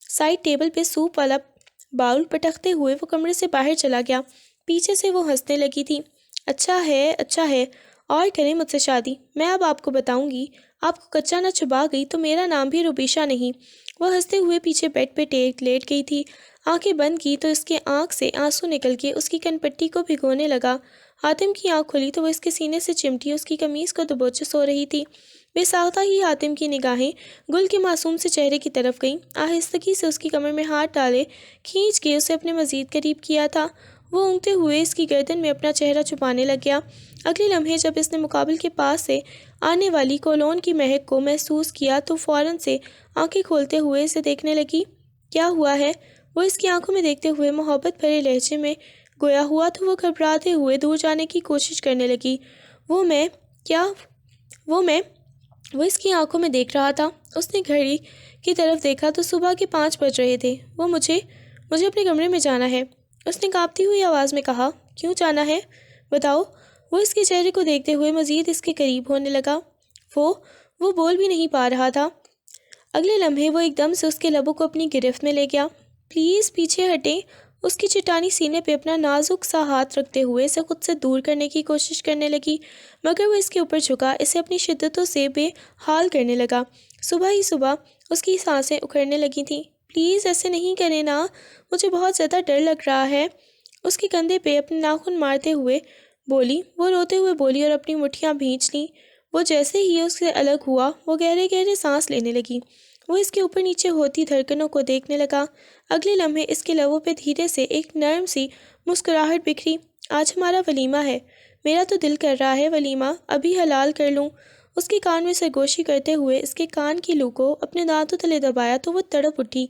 سائڈ ٹیبل پہ سوپ والا باؤل پٹکتے ہوئے وہ کمرے سے باہر چلا گیا۔ پیچھے سے وہ ہنسنے لگی تھی۔ اچھا ہے اور کریں مجھ سے شادی۔ میں اب آپ کو بتاؤں گی، آپ کو کچا نہ چبا گئی تو میرا نام بھی روبیشہ نہیں۔ وہ ہنستے ہوئے پیچھے بیڈ پہ لیٹ گئی تھی۔ آنکھیں بند کی تو اس کے آنکھ سے آنسو نکل کے اس کی کن پٹی کو بھگونے لگا۔ حاتم کی آنکھ کھلی تو وہ اس کے سینے سے چمٹی اس کی قمیض کو دبوچے سو رہی تھی۔ بے ساختہ ہی حاتم کی نگاہیں گل کے معصوم سے چہرے کی طرف گئیں۔ آہستگی سے اس کی کمر میں ہاتھ ڈالے کھینچ کے اسے اپنے مزید قریب کیا تھا۔ وہ اونگتے ہوئے اس کی گردن میں اپنا چہرہ چھپانے لگ گیا۔ اگلے لمحے جب اس نے مقابل کے پاس سے آنے والی کولون کی مہک کو محسوس کیا تو فوراً سے آنکھیں کھولتے ہوئے اسے دیکھنے لگی۔ کیا ہوا ہے؟ وہ اس کی آنکھوں میں دیکھتے ہوئے محبت بھرے لہجے میں گویا ہوا تو وہ گھبراتے ہوئے دور جانے کی کوشش کرنے لگی۔ وہ اس کی آنکھوں میں دیکھ رہا تھا۔ اس نے گھڑی کی طرف دیکھا تو صبح کے 5 بج رہے تھے۔ مجھے اپنے کمرے میں جانا ہے، اس نے کانپتی ہوئی آواز میں کہا۔ کیوں جانا ہے؟ بتاؤ۔ وہ اس کے چہرے کو دیکھتے ہوئے مزید اس کے قریب ہونے لگا۔ وہ بول بھی نہیں پا رہا تھا۔ اگلے لمحے وہ ایک دم سے اس کے لبوں کو اپنی گرفت میں لے گیا۔ پلیز پیچھے ہٹیں۔ اس کی چٹانی سینے پہ اپنا نازک سا ہاتھ رکھتے ہوئے اسے خود سے دور کرنے کی کوشش کرنے لگی، مگر وہ اس کے اوپر جھکا اسے اپنی شدتوں سے بے حال کرنے لگا۔ صبح اس کی سانسیں اکھڑنے لگی تھیں۔ پلیز ایسے نہیں کریں نا، مجھے بہت زیادہ ڈر لگ رہا ہے، اس کے کندھے پہ اپنے ناخن مارتے ہوئے بولی۔ وہ روتے ہوئے بولی اور اپنی مٹھیاں بھینچ لیں۔ وہ جیسے ہی اس سے الگ ہوا وہ گہرے گہرے سانس لینے لگی۔ وہ اس کے اوپر نیچے ہوتی دھڑکنوں کو دیکھنے لگا۔ اگلے لمحے اس کے لبوں پہ دھیرے سے ایک نرم سی مسکراہٹ بکھری۔ آج ہمارا ولیمہ ہے، میرا تو دل کر رہا ہے ولیمہ ابھی حلال کر لوں۔ اس کے کان میں سرگوشی کرتے ہوئے اس کے کان کی لو کو اپنے دانتوں تلے دبایا تو وہ تڑپ اٹھی۔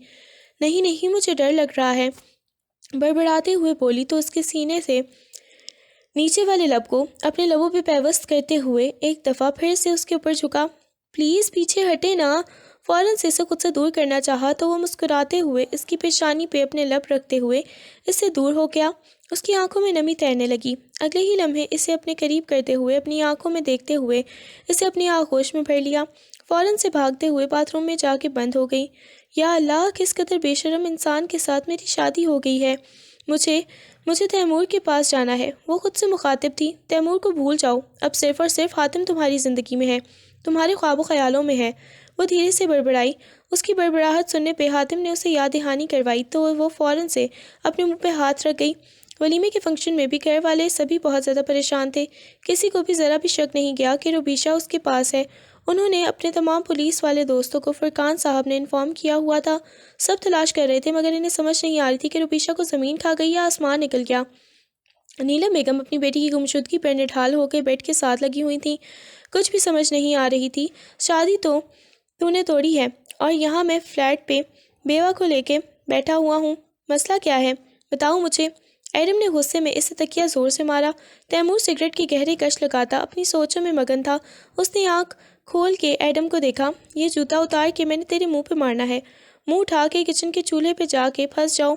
نہیں مجھے ڈر لگ رہا ہے، بڑبڑاتے ہوئے بولی تو اس کے سینے سے نیچے والے لب کو اپنے لبوں پہ پیوست کرتے ہوئے ایک دفعہ پھر سے اس کے اوپر جھکا۔ پلیز پیچھے ہٹے نا۔ فوراً سے اسے خود سے دور کرنا چاہا تو وہ مسکراتے ہوئے اس کی پیشانی پہ اپنے لب رکھتے ہوئے اس سے دور ہو گیا۔ اس کی آنکھوں میں نمی تیرنے لگی۔ اگلے ہی لمحے اسے اپنے قریب کرتے ہوئے اپنی آنکھوں میں دیکھتے ہوئے اسے اپنی آغوش میں بھر لیا۔ فوراً سے بھاگتے ہوئے باتھ روم میں جا کے بند ہو گئی۔ یا اللہ، کس قدر بے شرم انسان کے ساتھ میری شادی ہو گئی ہے۔ مجھے تیمور کے پاس جانا ہے۔ وہ خود سے مخاطب تھی۔ تیمور کو بھول جاؤ، اب صرف اور صرف حاتم تمہاری زندگی میں ہے، تمہارے خواب و خیالوں میں ہے۔ وہ دھیرے سے بڑبڑائی۔ اس کی بڑبڑاہٹ سننے پہ حاتم نے اسے یاد دہانی کروائی تو وہ فوراً سے اپنے منہ پہ ہاتھ رکھ گئی۔ ولیمے کے فنکشن میں بھی گھر والے سبھی بہت زیادہ پریشان تھے۔ کسی کو بھی ذرا بھی شک نہیں گیا کہ روبیشہ اس کے پاس ہے۔ انہوں نے اپنے تمام پولیس والے دوستوں کو فرقان صاحب نے انفارم کیا ہوا تھا۔ سب تلاش کر رہے تھے مگر انہیں سمجھ نہیں آ رہی تھی کہ روبیشہ کو زمین کھا گئی یا آسمان نکل گیا۔ نیلم بیگم اپنی بیٹی کی گمشدگی پر نڈھال ہو کے بیڈ کے ساتھ لگی ہوئی تھیں۔ کچھ بھی سمجھ نہیں آ رہی تھی۔ شادی تو نے توڑی ہے اور یہاں میں فلیٹ پہ بیوہ کو لے کے بیٹھا ہوا ہوں۔ مسئلہ کیا ہے؟ بتاؤ مجھے۔ ایڈم نے غصے میں اسے تکیہ زور سے مارا۔ تیمور سگریٹ کی گہری کش لگاتا اپنی سوچوں میں مگن تھا۔ اس نے آنکھ کھول کے ایڈم کو دیکھا۔ یہ جوتا اتار کے میں نے تیرے منہ پہ مارنا ہے، منہ اٹھا کے کچن کے چولہے پہ جا کے پھنس جاؤ۔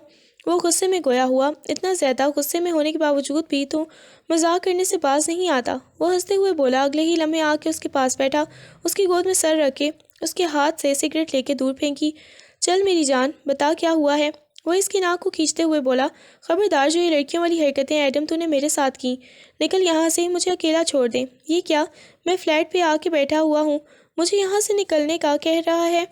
وہ غصے میں گویا ہوا۔ اتنا زیادہ غصے میں ہونے کے باوجود بھی تو مذاق کرنے سے باز نہیں آتا۔ وہ ہنستے ہوئے بولا۔ اگلے ہی لمحے آ کے اس کے پاس بیٹھا، اس کی گود میں سر رکھ کے اس کے ہاتھ سے سگریٹ لے کے دور پھینکی۔ چل میری جان، بتا کیا ہوا ہے؟ وہ اس کی ناک کو کھینچتے ہوئے بولا۔ خبردار، جو یہ لڑکیوں والی حرکتیں ایڈم تو نے میرے ساتھ کی، نکل یہاں سے، مجھے اکیلا چھوڑ دے۔ یہ کیا؟ میں فلیٹ پہ آ کے بیٹھا ہوا ہوں، مجھے یہاں سے نکلنے کا کہہ رہا ہے؟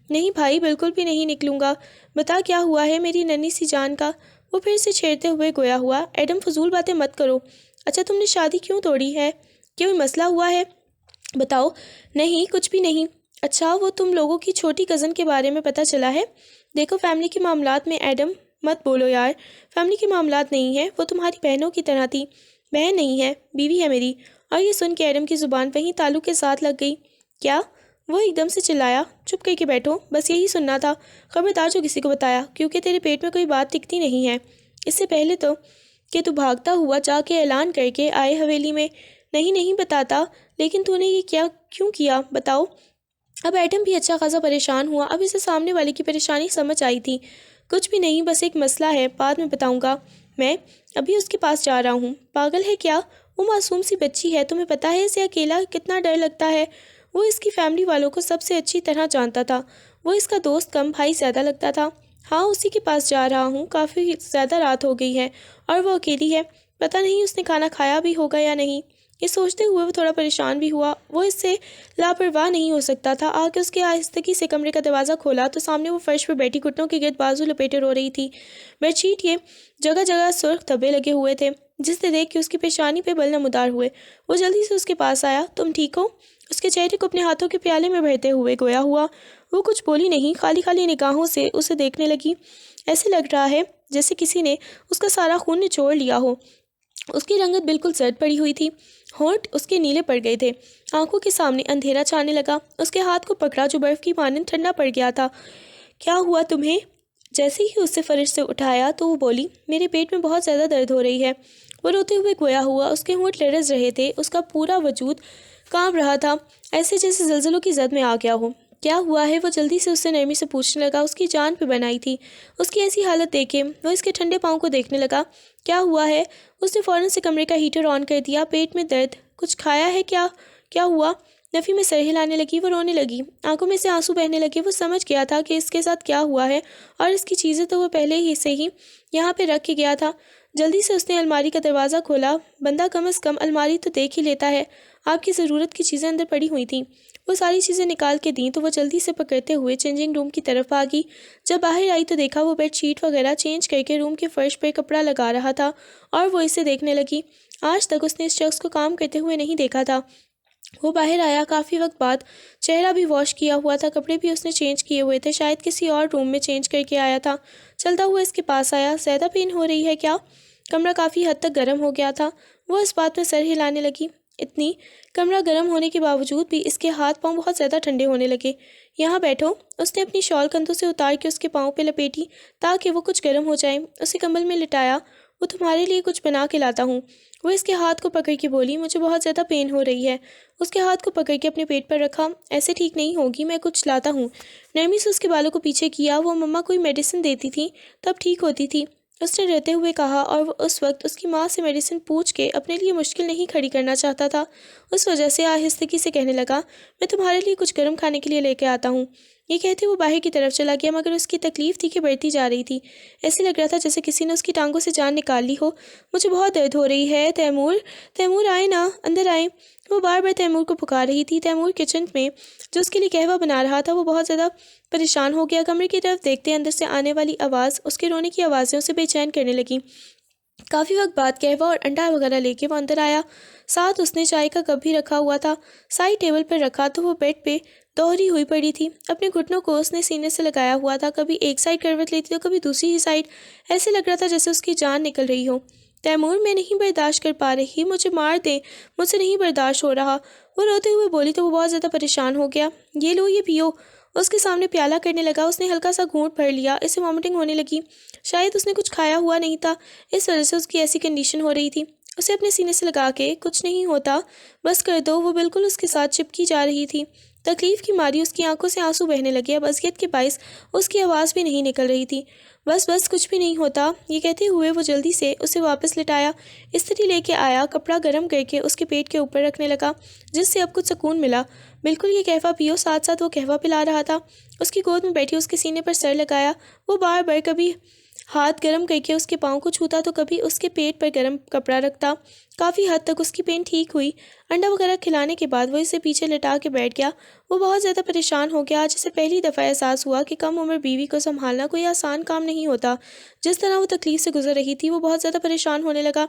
نہیں بھائی، بالکل بھی نہیں نکلوں گا۔ بتا کیا ہوا ہے میری ننھی سی جان کا؟ وہ پھر سے چھیڑتے ہوئے گویا ہوا، ایڈم فضول باتیں مت کرو۔ اچھا تم نے شادی کیوں توڑی ہے؟ کوئی مسئلہ ہوا ہے؟ بتاؤ۔ نہیں کچھ بھی نہیں۔ اچھا وہ تم لوگوں کی چھوٹی کزن کے بارے میں پتہ چلا ہے؟ دیکھو فیملی کے معاملات میں ایڈم مت بولو یار، فیملی کے معاملات نہیں ہے، وہ تمہاری بہنوں کی طرح تھی۔ بہن نہیں ہے، بیوی ہے میری۔ اور یہ سن کے ایڈم کی زبان وہیں تالو کے ساتھ لگ گئی۔ کیا؟ وہ ایک دم سے چلایا، چپ کر کے بیٹھو، بس یہی سننا تھا، خبردار جو کسی کو بتایا، کیونکہ تیرے پیٹ میں کوئی بات ٹکتی نہیں ہے۔ اس سے پہلے تو کہ تو بھاگتا ہوا جا کے اعلان کر کے آئے حویلی میں۔ نہیں بتاتا، لیکن تو نے یہ کیوں کیا بتاؤ؟ اب ایڈم بھی اچھا خاصا پریشان ہوا، اب اسے سامنے والے کی پریشانی سمجھ آئی تھی۔ کچھ بھی نہیں، بس ایک مسئلہ ہے، بعد میں بتاؤں گا۔ میں ابھی اس کے پاس جا رہا ہوں۔ پاگل ہے کیا؟ وہ معصوم سی بچی ہے، تمہیں پتہ ہے اسے اکیلا کتنا ڈر لگتا ہے۔ وہ اس کی فیملی والوں کو سب سے اچھی طرح جانتا تھا، وہ اس کا دوست کم بھائی زیادہ لگتا تھا۔ ہاں اسی کے پاس جا رہا ہوں، کافی زیادہ رات ہو گئی ہے اور وہ اکیلی ہے، پتہ نہیں اس نے کھانا کھایا بھی ہوگا یا نہیں۔ یہ سوچتے ہوئے وہ تھوڑا پریشان بھی ہوا، وہ اس سے لاپرواہ نہیں ہو سکتا تھا۔ آ کے اس کے آہستگی سے کمرے کا دروازہ کھولا تو سامنے وہ فرش پر بیٹھی گھٹنوں کے گرد بازو لپیٹے رو رہی تھی۔ بیڈ شیٹ کے جگہ جگہ سرخ دھبے لگے ہوئے تھے، جسے دیکھ کے اس کی پیشانی پہ بل نمودار ہوئے۔ وہ جلدی سے اس کے پاس آیا۔ تم ٹھیک ہو؟ اس کے چہرے کو اپنے ہاتھوں کے پیالے میں بھرتے ہوئے گویا ہوا۔ وہ کچھ بولی نہیں، خالی نگاہوں سے اسے دیکھنے لگی۔ ایسے لگ رہا ہے جیسے کسی نے اس کا سارا خون نچوڑ لیا ہو۔ اس کی رنگت بالکل زرد پڑی ہوئی تھی، ہونٹ اس کے نیلے پڑ گئے تھے، آنکھوں کے سامنے اندھیرا چھانے لگا۔ اس کے ہاتھ کو پکڑا جو برف کی مانند ٹھنڈا پڑ گیا تھا۔ کیا ہوا تمہیں؟ جیسے ہی اسے فرش سے اٹھایا تو وہ بولی، میرے پیٹ میں بہت زیادہ درد ہو رہی ہے۔ وہ روتے ہوئے گویا ہوا، اس کے ہونٹ لرز رہے تھے، اس کا پورا وجود کانپ رہا تھا، ایسے جیسے زلزلوں کی زد میں آ گیا ہو۔ کیا ہوا ہے؟ وہ جلدی سے اس سے نرمی سے پوچھنے لگا، اس کی جان پہ بنائی تھی۔ اس کی ایسی حالت دیکھ کے وہ اس کے ٹھنڈے پاؤں کو دیکھنے لگا۔ کیا ہوا ہے؟ اس نے فوراً سے کمرے کا ہیٹر آن کر دیا۔ پیٹ میں درد؟ کچھ کھایا ہے کیا؟ کیا ہوا؟ نفی میں سر ہلانے لگی، وہ رونے لگی، آنکھوں میں سے آنسو بہنے لگے۔ وہ سمجھ گیا تھا کہ اس کے ساتھ کیا ہوا ہے، اور اس کی چیزیں تو وہ پہلے ہی سے ہی یہاں پہ رکھ کے گیا تھا۔ جلدی سے اس نے الماری کا دروازہ کھولا۔ بندہ کم از کم الماری تو دیکھ ہی لیتا ہے، آپ کی ضرورت کی چیزیں اندر پڑی ہوئی تھیں۔ وہ ساری چیزیں نکال کے دیں تو وہ جلدی سے پکڑتے ہوئے چینجنگ روم کی طرف بھاگی۔ جب باہر آئی تو دیکھا وہ بیڈ شیٹ وغیرہ چینج کر کے روم کے فرش پہ کپڑا لگا رہا تھا، اور وہ اسے دیکھنے لگی۔ آج تک اس نے اس شخص کو کام کرتے ہوئے نہیں دیکھا تھا۔ وہ باہر آیا کافی وقت بعد، چہرہ بھی واش کیا ہوا تھا، کپڑے بھی اس نے چینج کیے ہوئے تھے، شاید کسی اور روم میں چینج کر کے آیا تھا۔ چلتا ہوا اس کے پاس آیا۔ زیادہ پین ہو رہی ہے کیا؟ کمرہ کافی حد تک گرم ہو گیا تھا۔ وہ اس بات میں سر ہلانے لگی۔ اتنی کمرہ گرم ہونے کے باوجود بھی اس کے ہاتھ پاؤں بہت زیادہ ٹھنڈے ہونے لگے۔ یہاں بیٹھو۔ اس نے اپنی شال کندھوں سے اتار کے اس کے پاؤں پہ لپیٹی تاکہ وہ کچھ گرم ہو جائے، اسے کمبل میں لٹایا۔ وہ تمہارے لیے کچھ بنا کے لاتا ہوں۔ وہ اس کے ہاتھ کو پکڑ کے بولی، مجھے بہت زیادہ پین ہو رہی ہے۔ اس کے ہاتھ کو پکڑ کے اپنے پیٹ پر رکھا۔ ایسے ٹھیک نہیں ہوگی، میں کچھ لاتا ہوں۔ نرمی سے اس کے بالوں کو پیچھے کیا۔ وہ مما کوئی میڈیسن دیتی تھی تب ٹھیک ہوتی تھی، اس نے ڈرتے ہوئے کہا، اور وہ اس وقت اس کی ماں سے میڈیسن پوچھ کے اپنے لیے مشکل نہیں کھڑی کرنا چاہتا تھا۔ اس وجہ سے آہستگی سے کہنے لگا، میں تمہارے لیے کچھ گرم کھانے کے لیے لے کے آتا ہوں۔ یہ کہتے وہ باہر کی طرف چلا گیا، مگر اس کی تکلیف تھی کہ بڑھتی جا رہی تھی۔ ایسے لگ رہا تھا جیسے کسی نے اس کی ٹانگوں سے جان نکال لی ہو۔ مجھے بہت درد ہو رہی ہے، تیمور، تیمور آئے نا، اندر آئے۔ وہ بار بار تیمور کو پکار رہی تھی۔ تیمور کچن میں جو اس کے لیے قہوہ بنا رہا تھا، وہ بہت زیادہ پریشان ہو گیا۔ کمرے کی طرف دیکھتے اندر سے آنے والی آواز اس کے رونے کی آوازیں اسے بے چین کرنے لگی۔ کافی وقت بعد قہوہ اور انڈا وغیرہ لے کے وہ اندر آیا، ساتھ اس نے چائے کا کپ بھی رکھا ہوا تھا۔ سائڈ ٹیبل پر رکھا تو وہ بیڈ پہ دوہری ہوئی پڑی تھی، اپنے گھٹنوں کو اس نے سینے سے لگایا ہوا تھا، کبھی ایک سائڈ کروٹ لیتی تو کبھی دوسری ہی سائڈ، ایسے لگ رہا تھا جیسے اس کی جان نکل رہی ہو۔ تیمور، میں نہیں برداشت کر پا رہی، مجھے مار دیں، مجھ سے نہیں برداشت ہو رہا۔ وہ روتے ہوئے بولی تو وہ بہت زیادہ پریشان ہو گیا۔ یہ لو، یہ پیو۔ اس کے سامنے پیالہ کرنے لگا۔ اس نے ہلکا سا گھونٹ بھر لیا، اسے وامٹنگ ہونے لگی۔ شاید اس نے کچھ کھایا ہوا نہیں تھا، اس وجہ سے اس کی ایسی کنڈیشن ہو رہی تھی۔ اسے اپنے سینے سے لگا کے، کچھ نہیں ہوتا، بس کر دو، وہ بالکل اس کے ساتھ چپکی جا رہی تھی۔ تکلیف کی ماری اس کی آنکھوں سے آنسو بہنے لگے، اب اذیت کے باعث اس کی آواز بھی نہیں نکل رہی تھی۔ بس بس، کچھ بھی نہیں ہوتا، یہ کہتے ہوئے وہ جلدی سے اسے واپس لٹایا، استری لے کے آیا، کپڑا گرم کر کے اس کے پیٹ کے اوپر رکھنے لگا، جس سے اب کچھ سکون ملا۔ بالکل یہ قہوہ پیو، ساتھ ساتھ وہ قہوہ پلا رہا تھا۔ اس کی گود میں بیٹھی اس کے سینے پر سر لگایا، وہ بار بار کبھی ہاتھ گرم کر کے اس کے پاؤں کو چھوتا تو کبھی اس کے پیٹ پر گرم کپڑا رکھتا۔ کافی حد تک اس کی پین ٹھیک ہوئی۔ انڈا وغیرہ کھلانے کے بعد وہ اسے پیچھے لٹا کے بیٹھ گیا۔ وہ بہت زیادہ پریشان ہو گیا۔ آج اسے پہلی دفعہ احساس ہوا کہ کم عمر بیوی کو سنبھالنا کوئی آسان کام نہیں ہوتا۔ جس طرح وہ تکلیف سے گزر رہی تھی وہ بہت زیادہ پریشان ہونے لگا۔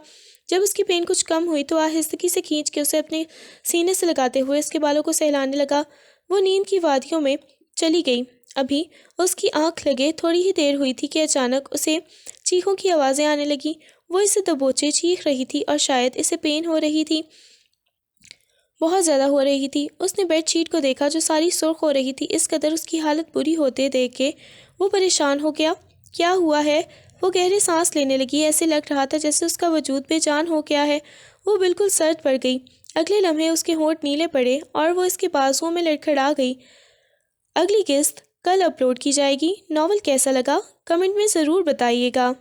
جب اس کی پین کچھ کم ہوئی تو آہستگی سے کھینچ کے اسے اپنے سینے سے لگاتے ہوئے اس کے بالوں کو سہلانے لگا۔ وہ نیند کی وادیوں میں چلی گئی۔ ابھی اس کی آنکھ لگے تھوڑی ہی دیر ہوئی تھی کہ اچانک اسے چیخوں کی آوازیں آنے لگیں۔ وہ اسے دبوچے چیخ رہی تھی اور شاید اسے پین ہو رہی تھی، بہت زیادہ ہو رہی تھی۔ اس نے بیڈ شیٹ کو دیکھا جو ساری سرخ ہو رہی تھی۔ اس قدر اس کی حالت بری ہوتے دیکھ کے وہ پریشان ہو گیا۔ کیا ہوا ہے؟ وہ گہرے سانس لینے لگی۔ ایسے لگ رہا تھا جیسے اس کا وجود بے جان ہو گیا ہے۔ وہ بالکل سرد پڑ گئی۔ اگلے لمحے اس کے ہونٹ نیلے پڑے اور وہ اس کے بازوؤں میں لڑکھڑا گئی۔ اگلی قسط کل اپلوڈ کی جائے گی۔ ناول کیسا لگا کمنٹ میں ضرور بتائیے گا۔